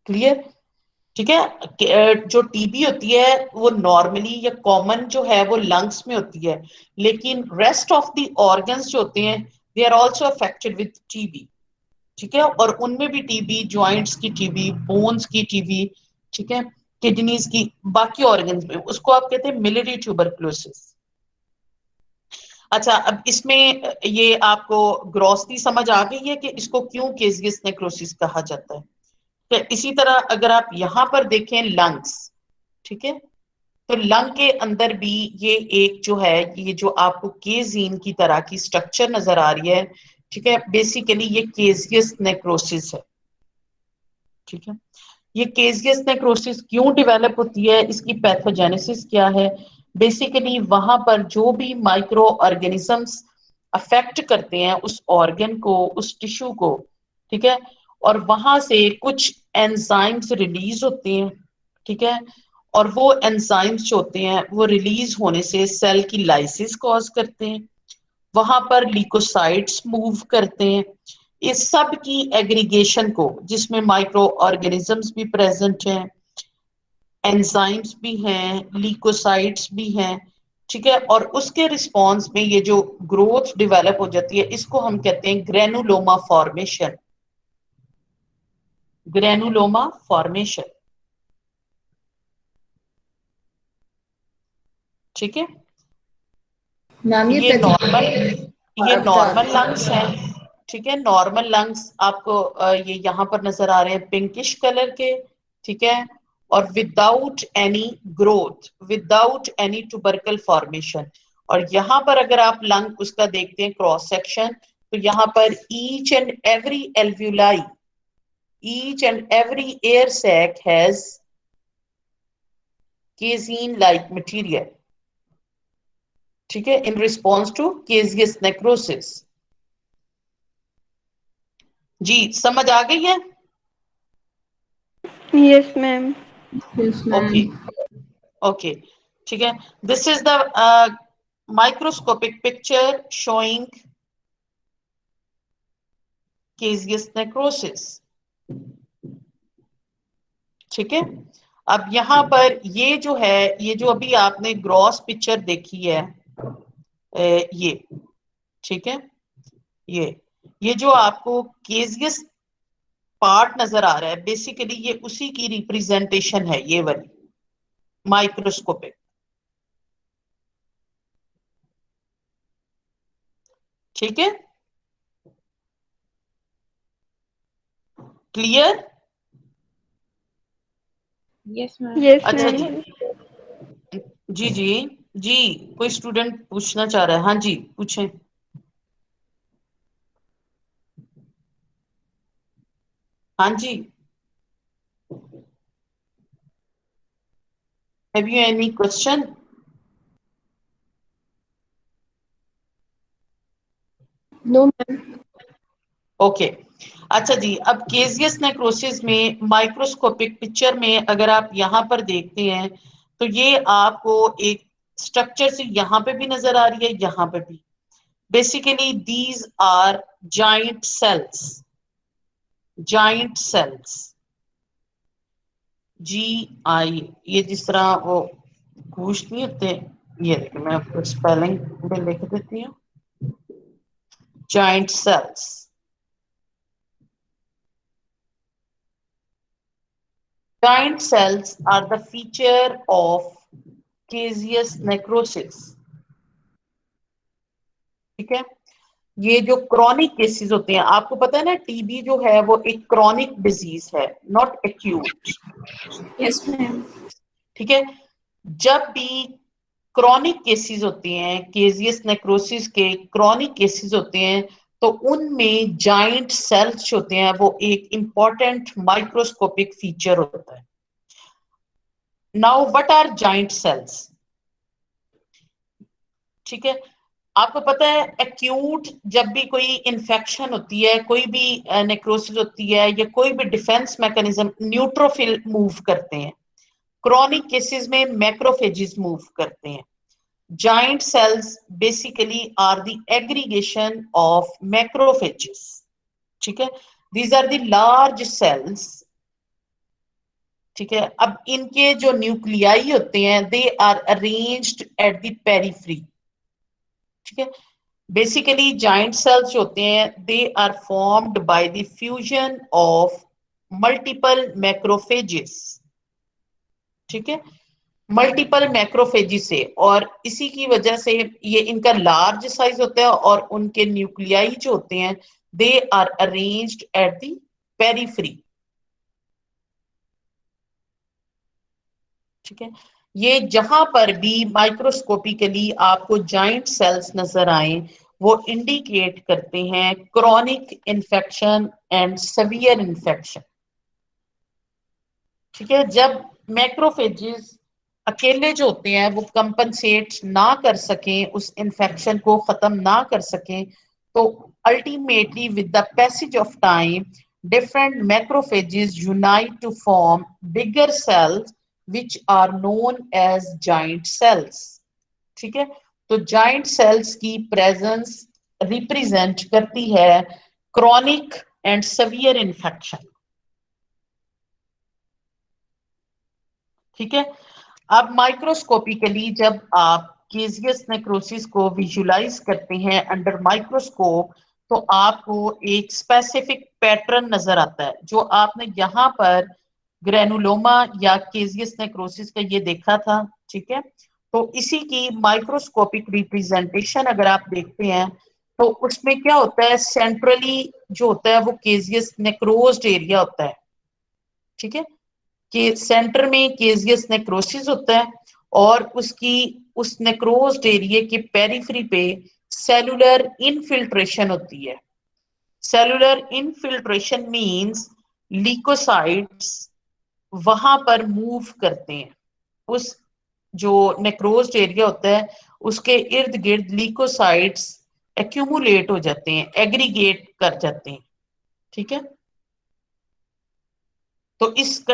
[SPEAKER 1] क्लियर? ठीक है। जो TB होती है वो नॉर्मली या कॉमन जो है वो लंग्स में होती है, लेकिन रेस्ट ऑफ द ऑर्गन्स जो होते हैं they are also affected with TB, ठीक है। और उनमें भी TB, जॉइंट्स की TB, बोन्स की TB, ठीक है, किडनीज की, बाकी ऑर्गन्स में, उसको आप कहते हैं मिलिरी ट्यूबरक्लोसिस। अच्छा, अब इसमें ये आपको ग्रॉसली समझ आ गई है कि इसको क्यों केजियस नेक्रोसिस कहा जाता है। तो इसी तरह अगर आप यहां पर देखें लंग्स, ठीक है, तो लंग के अंदर भी ये एक जो है, ये जो आपको केजीन की तरह की स्ट्रक्चर नजर आ रही है, ठीक है, बेसिकली ये केजियस नेक्रोसिस है, ठीक है। ये केजियस नेक्रोसिस क्यों डेवलप होती है, इसकी पैथोजेनेसिस क्या है? बेसिकली वहां पर जो भी माइक्रो ऑर्गेनिजम्स अफेक्ट करते हैं उस ऑर्गन को, उस टिश्यू को, ठीक है, और वहां से कुछ एंजाइम्स रिलीज होते हैं, ठीक है, और वो एंजाइम्स जो होते हैं वो रिलीज होने से सेल की लाइसिस कॉज करते हैं, वहां पर ल्यूकोसाइट्स मूव करते हैं, इस सब की एग्रीगेशन को, जिसमें माइक्रो ऑर्गेनिजम्स भी प्रेजेंट हैं, एंजाइम्स भी हैं, ल्यूकोसाइट्स भी हैं, ठीक है, और उसके रिस्पॉन्स में ये जो ग्रोथ डेवलप हो जाती है इसको हम कहते हैं ग्रेनुलोमा फॉर्मेशन, ग्रेनुलोमा फॉर्मेशन, ठीक है।
[SPEAKER 4] मैम
[SPEAKER 1] ये नॉर्मल लंग्स हैं, ठीक है, नॉर्मल लंग्स आपको ये यहाँ पर नजर आ रहे हैं पिंकिश कलर के, ठीक है, और without any growth, without any tubercle formation. और यहाँ पर अगर आप लंग उसका देखते हैं क्रॉस सेक्शन, तो यहाँ पर each and every alveoli, each and every air sac has casein like material, ठीक है, in response to caseous necrosis. जी समझ आ गई है?
[SPEAKER 2] Yes ma'am.
[SPEAKER 4] Yes,
[SPEAKER 1] okay
[SPEAKER 4] ma'am.
[SPEAKER 1] Okay ठीक है। This is the microscopic picture showing caseous necrosis. ठीक है, अब यहाँ पर ये जो है, ये जो अभी आपने ग्रॉस पिक्चर देखी है, ये ठीक है, ये जो आपको केजियस पार्ट नजर आ रहा है, बेसिकली ये उसी की रिप्रेजेंटेशन है, ये वाली माइक्रोस्कोपिक। ठीक है, क्लियर?
[SPEAKER 3] Yes ma'am.
[SPEAKER 2] यस
[SPEAKER 1] अच्छा
[SPEAKER 2] मैम।
[SPEAKER 1] जी जी जी, कोई स्टूडेंट पूछना चाह रहा है? हाँ जी पूछें। हाँ जी, have you any question?
[SPEAKER 4] No, ma'am.
[SPEAKER 1] Okay अच्छा जी, अब केजियस नेक्रोसिस में माइक्रोस्कोपिक पिक्चर में अगर आप यहाँ पर देखते हैं तो ये आपको एक स्ट्रक्चर से यहाँ पे भी नजर आ रही है, यहाँ पे भी। Basically these are giant cells, giant cells, GI, ये जिस तरह वो घूस नहीं होते, ये देखिए मैं आपको स्पेलिंग में लिख देती हूँ, giant cells. Giant cells are the feature of caseous necrosis. ठीक है, ये जो क्रॉनिक केसेस होते हैं, आपको पता है ना, टीबी जो है वो एक क्रॉनिक डिजीज है, नॉट एक्यूट।
[SPEAKER 4] Yes, ma'am.
[SPEAKER 1] ठीक है, जब भी क्रॉनिक केसेस होते हैं, केजियस नेक्रोसिस के क्रॉनिक केसेस होते हैं, तो उनमें जाइंट सेल्स होते हैं, वो एक इंपॉर्टेंट माइक्रोस्कोपिक फीचर होता है। Now what are giant cells? ठीक है, आपको पता है एक्यूट जब भी कोई इंफेक्शन होती है, कोई भी नेक्रोसिस होती है, या कोई भी डिफेंस मैकेनिज्म, न्यूट्रोफिल मूव करते हैं। क्रॉनिक केसेस में मैक्रोफेजेस मूव करते हैं। Giant cells basically are the aggregation of macrophages. ठीक है, these are the large cells. ठीक है, अब इनके जो न्यूक्लियाई होते हैं, they are arranged at the periphery. ठीक है, बेसिकली जाइंट सेल्स होते हैं, they are formed by the fusion of multiple macrophages. ठीक है, मल्टीपल मैक्रोफेजेस से, और इसी की वजह से ये इनका लार्ज साइज होता है, और उनके न्यूक्लियाई जो होते हैं, they are arranged at the periphery. ठीक है, ये जहां पर भी माइक्रोस्कोपिकली आपको जाइंट सेल्स नजर आए, वो इंडिकेट करते हैं chronic infection and severe infection. ठीक है, जब मैक्रोफेजेस अकेले जो होते हैं वो कंपनसेट ना कर सकें, उस इन्फेक्शन को खत्म ना कर सकें, तो ultimately with the passage of time different macrophages unite to form bigger cells which are known as giant cells. ठीक है, तो जाइंट सेल्स की प्रेजेंस रिप्रेजेंट करती है क्रॉनिक एंड सीवियर इन्फेक्शन। ठीक है, अब माइक्रोस्कोपिकली जब आप केजियस नेक्रोसिस को विजुलाइज करते हैं अंडर माइक्रोस्कोप, तो आपको एक स्पेसिफिक पैटर्न नजर आता है, जो आपने यहाँ पर ग्रेनुलोमा या केजियस नेक्रोसिस का ये देखा था। ठीक है, तो इसी की माइक्रोस्कोपिक रिप्रेजेंटेशन अगर आप देखते हैं, तो उसमें क्या होता है, सेंट्रली जो होता है वो केजियस नेक्रोज्ड एरिया होता है। ठीक है, के सेंटर में केजियस नेक्रोसिस होता है, और उसकी उस नेक्रोज्ड एरिया के पेरिफेरी पे सेलुलर इनफिल्ट्रेशन होती है। सेलुलर इनफिल्ट्रेशन मींस ल्यूकोसाइट्स वहां पर मूव करते हैं, उस जो नेक्रोज्ड एरिया होता है उसके इर्द गिर्द ल्यूकोसाइट्स एक्यूमुलेट हो जाते हैं, एग्रीगेट कर जाते हैं। ठीक है, तो इस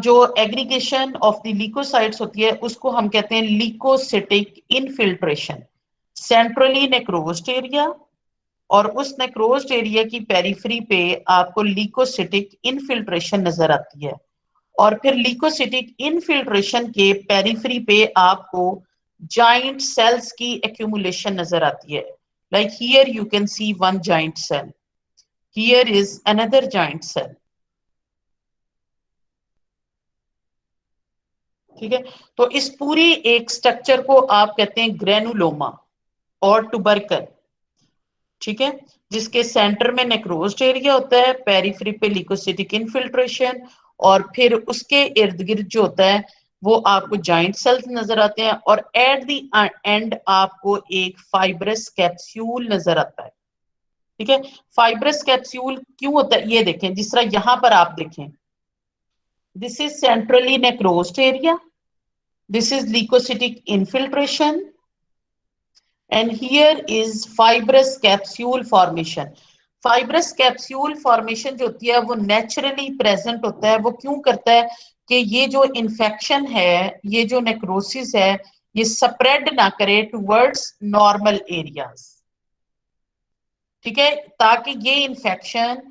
[SPEAKER 1] जो एग्रीगेशन ऑफ द ल्यूकोसाइट्स होती है उसको हम कहते हैं leucocytic infiltration. Centrally necrosed area, और उस नेक्रोज्ड एरिया की पेरिफेरी पे आपको ल्यूकोसिटिक इनफिल्ट्रेशन नजर आती है, और फिर ल्यूकोसिटिक इनफिल्ट्रेशन के पेरिफेरी पे आपको जाइंट सेल्स की एक्यूमुलेशन नजर आती है। Like here you can see one giant cell, here is another giant cell. ठीक है, तो इस पूरी एक स्ट्रक्चर को आप कहते हैं ग्रेनुलोमा और टुबरकल। ठीक है, जिसके सेंटर में नेक्रोज्ड एरिया होता है, पेरिफेरी पे ल्यूकोसिटिक इनफिल्ट्रेशन, और फिर उसके इर्द गिर्द जो होता है वो आपको जाइंट सेल्स नजर आते हैं, और एट द एंड आपको एक फाइब्रस कैप्सूल नजर आता है। ठीक है, फाइब्रस कैप्सूल क्यों होता है ये देखें, जिस तरह यहां पर आप देखें, this is centrally necrosed area, this is leukocytic infiltration, and here is fibrous capsule formation. fibrous capsule formation जो होती है वो नेचुरली प्रेजेंट होता है। वो क्यों करता है कि ये जो इन्फेक्शन है, ये जो नेक्रोसिस है, ये स्प्रेड ना करे टुवर्ड्स नॉर्मल एरियाज। ठीक है, ताकि ये इन्फेक्शन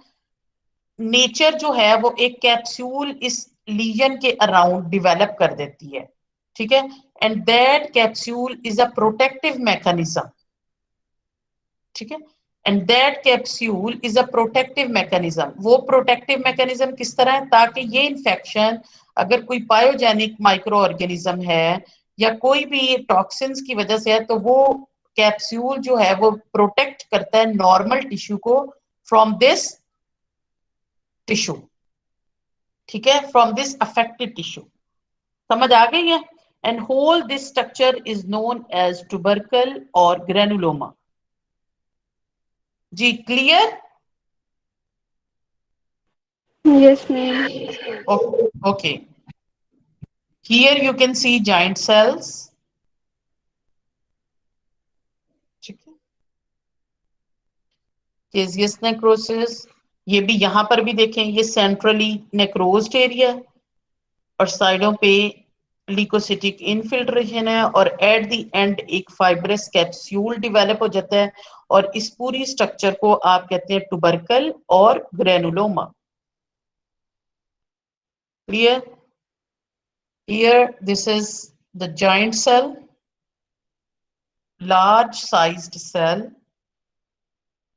[SPEAKER 1] नेचर जो है वो एक कैप्सूल इस लीजन के अराउंड डेवलप कर देती है। ठीक है, and that capsule is a protective mechanism. ठीक है, and that capsule is a protective mechanism. वो प्रोटेक्टिव मैकेनिज्म किस तरह है, ताकि ये इन्फेक्शन अगर कोई पायोजेनिक माइक्रो ऑर्गेनिज्म है या कोई भी टॉक्सिन्स की वजह से है, तो वो कैप्सूल जो है वो प्रोटेक्ट करता है नॉर्मल टिश्यू को फ्रॉम दिस टिश्यू। ठीक है, फ्रॉम दिस अफेक्टेड टिश्यू। समझ आ गई है? And whole this structure is known as tubercle or granuloma. Ji clear?
[SPEAKER 2] Yes, ma'am.
[SPEAKER 1] Okay. Here you can see giant cells. ठीक है, caseous necrosis, ये भी यहां पर भी देखें, ये सेंट्रली नेक्रोज्ड एरिया और साइडों पे ल्यूकोसिटिक इनफिल्ट्रेशन है, और एट द एंड एक फाइब्रस कैप्सूल डेवलप हो जाता है, और इस पूरी स्ट्रक्चर को आप कहते हैं टुबरकल और granuloma. Clear? Here this is the giant cell, large sized cell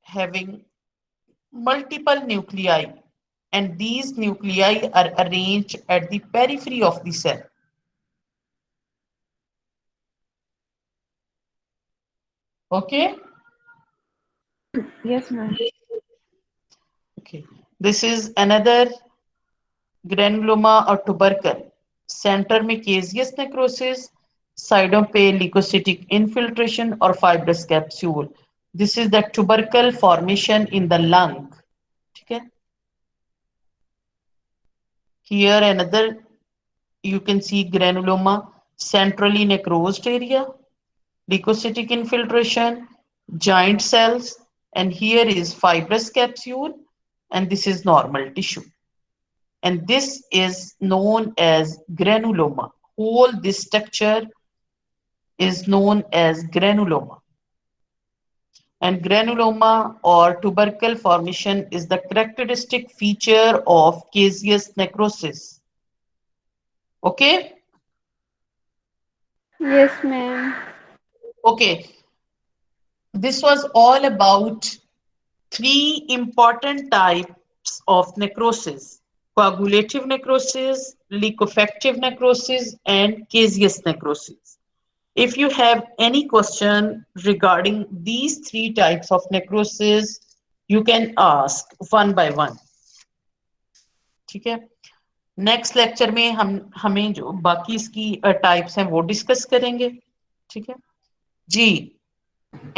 [SPEAKER 1] having multiple nuclei, and these nuclei are arranged at the periphery of the cell. Okay?
[SPEAKER 4] Yes, ma'am.
[SPEAKER 1] Okay. This is another granuloma और टुबरकल। Centre में caseous necrosis, साइडों पे leucocytic infiltration और fibrous capsule. This is the टुबरकल formation in the lung. ठीक है, here another you can see granuloma, centrally necrosed area, leukocytic infiltration, giant cells, and here is fibrous capsule, and this is normal tissue. And this is known as granuloma. Whole this structure is known as granuloma. And granuloma or tubercle formation is the characteristic feature of caseous necrosis. Okay?
[SPEAKER 2] Yes, ma'am.
[SPEAKER 1] Okay. This was all about 3 important types of necrosis: coagulative necrosis, liquefactive necrosis, and caseous necrosis. If you have any question regarding these 3 types of necrosis, you can ask one by one. ठीक है, next lecture में हमें जो बाकी इसकी types हैं वो discuss करेंगे। ठीक है जी,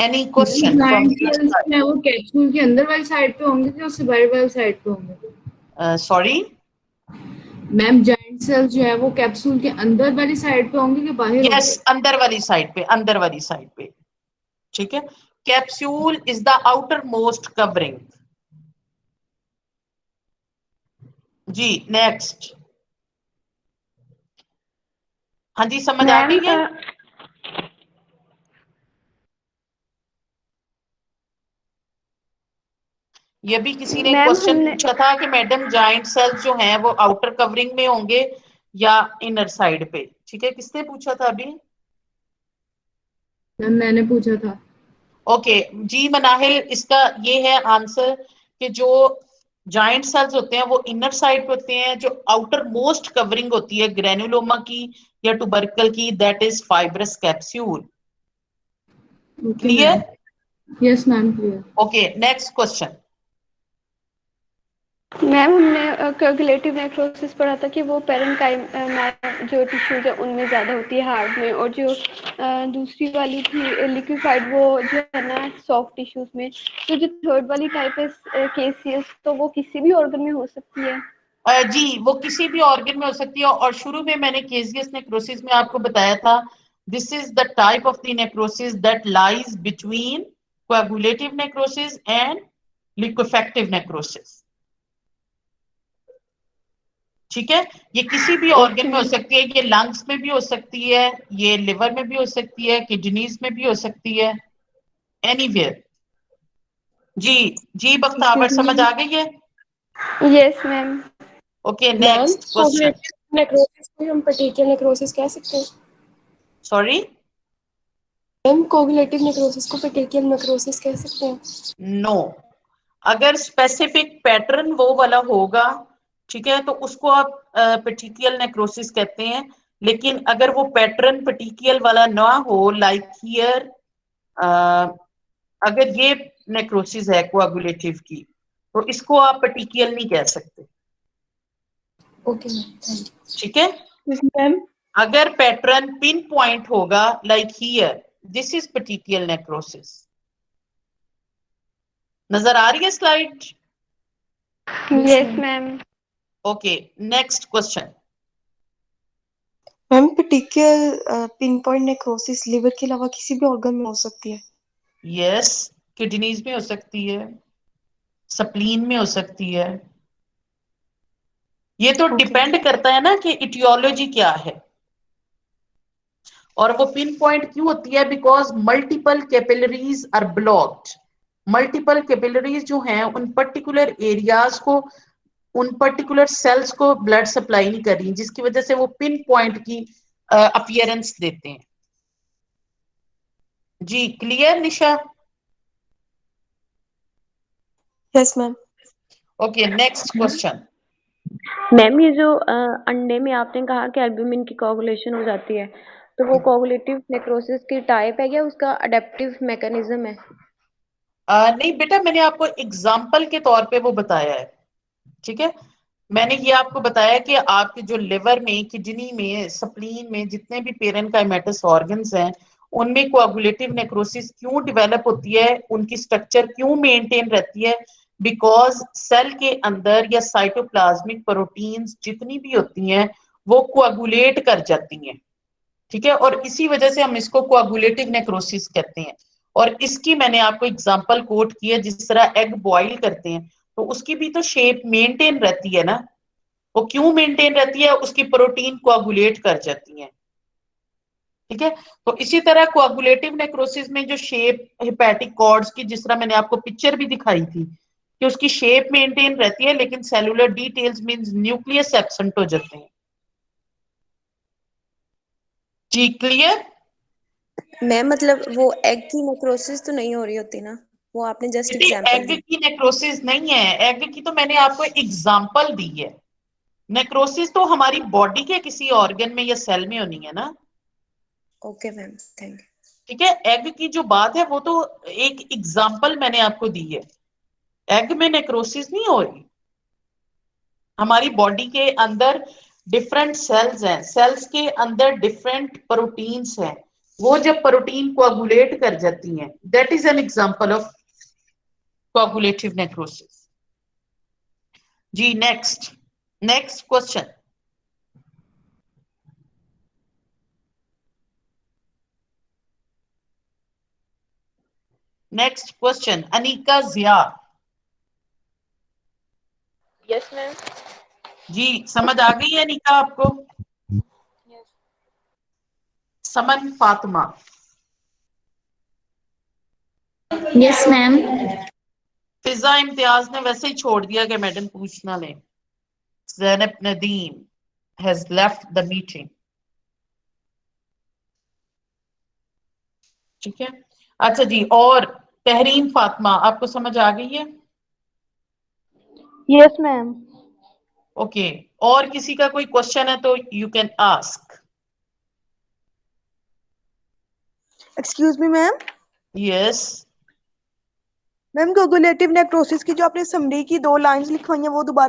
[SPEAKER 1] एनी क्वेश्चन?
[SPEAKER 4] जाइंट सेल्स है वो कैप्सूल के अंदर वाली साइड पे होंगे कि उससे बाहर वाली साइड पे होंगे?
[SPEAKER 1] सॉरी
[SPEAKER 4] मैम, जाइंट सेल्स जो है वो कैप्सूल के अंदर वाली साइड पे होंगे कि बाहर?
[SPEAKER 1] यस, अंदर वाली साइड पे, अंदर वाली साइड पे। ठीक है, capsule is the outermost covering. जी नेक्स्ट। हाँ जी, समझ आ गई है? ये भी किसी ने
[SPEAKER 2] मैम
[SPEAKER 1] क्वेश्चन
[SPEAKER 2] हमने
[SPEAKER 1] पूछा था कि मैडम जॉइंट सेल्स जो हैं वो आउटर कवरिंग में होंगे या इनर साइड पे। ठीक है, किसने पूछा था अभी?
[SPEAKER 4] मैम मैंने पूछा था।
[SPEAKER 1] ओके जी मनाहिल, इसका ये है आंसर कि जो जॉइंट सेल्स होते हैं वो इनर साइड पे होते हैं। जो आउटर मोस्ट कवरिंग होती है ग्रेनुलोमा की या टुबरकल की, that is fibrous capsule.
[SPEAKER 4] Okay ma'am.
[SPEAKER 1] Clear?
[SPEAKER 4] Yes ma'am, clear.
[SPEAKER 1] Okay next question.
[SPEAKER 2] Ma'am हमने कोगुलेटिव नेक्रोसिस पढ़ा था कि वो पेरेन्काइम जो टिश्यूज है उनमें ज़्यादा होती है हार्ट में, और जो दूसरी वाली थी लिक्विफाइड वो जो है ना सॉफ्ट टिश्यूज में। तो जो थर्ड वाली टाइप है केसीएस, तो वो किसी भी ऑर्गन में हो सकती है?
[SPEAKER 1] जी वो किसी भी ऑर्गन में हो सकती है। और शुरू में मैंने केजियस नेक्रोसिस में आपको बताया था, this is the type of the necrosis that lies between coagulative necrosis and लिक्विफेक्टिव necrosis. ठीक है, ये किसी भी ऑर्गन
[SPEAKER 2] ओके
[SPEAKER 1] में हो
[SPEAKER 2] मैम।
[SPEAKER 1] सकती है। ये लंग्स में भी हो सकती है, ये लिवर में भी हो सकती है, किडनीज में भी हो सकती है, एनीवेयर। जी जी बख्तावर, समझ आ गई है?
[SPEAKER 2] Yes ma'am.
[SPEAKER 1] Okay
[SPEAKER 5] ma'am
[SPEAKER 1] next question.
[SPEAKER 5] Coagulative necrosis को हम पेटिकुलर नेक्रोसिस कह सकते हैं?
[SPEAKER 1] सॉरी?
[SPEAKER 5] मैम कोगुलेटिव नेक्रोसिस को पेटिकुलर नेक्रोसिस कह सकते हैं?
[SPEAKER 1] नो, अगर स्पेसिफिक पैटर्न वो वाला होगा, ठीक है, तो उसको आप पेटिकियल नेक्रोसिस कहते हैं। लेकिन अगर वो पैटर्न पेटिकियल वाला ना हो, लाइक हियर, अगर ये नेक्रोसिस है कोआगुलेटिव की, तो इसको आप पेटिकियल नहीं कह सकते।
[SPEAKER 5] Okay ma'am, thank you.
[SPEAKER 1] ठीक है,
[SPEAKER 3] मैम
[SPEAKER 1] अगर पैटर्न पिन पॉइंट होगा like here, this is petechial necrosis. नजर आ रही है slide?
[SPEAKER 2] Yes ma'am.
[SPEAKER 1] Okay next question.
[SPEAKER 3] Ma'am petechial pin point necrosis liver के अलावा किसी भी ऑर्गन में हो सकती है?
[SPEAKER 1] यस, किडनीज में हो सकती है, स्प्लीन में हो सकती है। ये तो डिपेंड करता है ना कि इटियोलॉजी क्या है। और वो पिन पॉइंट क्यों होती है? Because multiple capillaries are blocked. Multiple capillaries जो हैं उन पर्टिकुलर एरियाज को, उन पर्टिकुलर सेल्स को ब्लड सप्लाई नहीं कर रही, जिसकी वजह से वो पिन पॉइंट की अपीयरेंस देते हैं। जी clear Nisha?
[SPEAKER 3] Yes ma'am.
[SPEAKER 1] Okay next question.
[SPEAKER 6] Ma'am ये जो अंडे में आपने कहा कि एल्ब्यूमिन की कोगुलेशन हो जाती है, तो वो कोगुलेटिव नेक्रोसिस की टाइप है या उसका अडेप्टिव मैकेनिज्म है?
[SPEAKER 1] नहीं बेटा, मैंने आपको एग्जाम्पल के तौर पे वो बताया है। ठीक है, मैंने ये आपको बताया कि आपके जो लिवर में, किडनी में, स्प्लीन में जितने भी पेरेन्काइमेटस ऑर्गन्स हैं, उनमें कोआगुलेटिव नेक्रोसिस क्यों डेवलप होती है, उनकी स्ट्रक्चर क्यों मेंटेन रहती है। बिकॉज सेल के अंदर या साइटोप्लाज्मिक प्रोटीन्स जितनी भी होती हैं वो कोआगुलेट कर जाती हैं। ठीक है, और इसी वजह से हम इसको कोआगुलेटिव नेक्रोसिस कहते हैं। और इसकी मैंने आपको एग्जांपल कोट किया, जिस तरह एग बॉईल करते हैं तो उसकी भी तो शेप मेंटेन रहती है ना। वो क्यों मेंटेन रहती है? उसकी प्रोटीन कोआगुलेट कर जाती है। ठीक है, तो इसी तरह कोआगुलेटिव नेक्रोसिस में जो शेप हेपेटिक कॉर्ड्स की, जिस तरह मैंने आपको पिक्चर भी दिखाई थी कि उसकी शेप मेंटेन रहती है, लेकिन cellular details means nucleus absent हो जाते हैं। जी क्लियर?
[SPEAKER 3] मैम मतलब वो एग की नेक्रोसिस तो नहीं हो रही होती ना, वो आपने जस्ट
[SPEAKER 1] बेटे
[SPEAKER 3] एग्जांपल
[SPEAKER 1] एग
[SPEAKER 3] दी।
[SPEAKER 1] की नेक्रोसिस नहीं है, एग की तो मैंने आपको एग्जांपल दी है। नेक्रोसिस तो हमारी बॉडी के किसी ऑर्गन में या सेल में होनी है ना।
[SPEAKER 3] ओके मैम, थैंक
[SPEAKER 1] ठीक है, एग की जो बात है वो तो एक एग्जांपल मैंने आपको दी है। एग में नेक्रोसिस नहीं हो रही। हमारी बॉडी के अंदर डिफरेंट सेल्स हैं, सेल्स के अंदर डिफरेंट प्रोटीन्स हैं, वो जब प्रोटीन कोआगुलेट कर जाती हैं, that is an example of coagulative necrosis. जी next, next question. Next question, Anika Jiya.
[SPEAKER 7] Yes ma'am.
[SPEAKER 1] जी समझ आ गई है निका आपको? समन फातिमा।
[SPEAKER 7] Yes ma'am.
[SPEAKER 1] फिजा इम्तियाज ने वैसे ही छोड़ दिया कि मैडम पूछना ले। Zainab Nadeem has left the meeting. ठीक है, अच्छा जी, और तहरीन फातिमा आपको समझ आ गई है?
[SPEAKER 8] Yes ma'am.
[SPEAKER 1] ओके, और किसी का कोई क्वेश्चन है तो you can ask.
[SPEAKER 8] Excuse me ma'am.
[SPEAKER 1] Yes
[SPEAKER 8] ma'am coagulative necrosis की जो आपने समरी की 2 लाइंस लिखवाई हैं वो दोबारा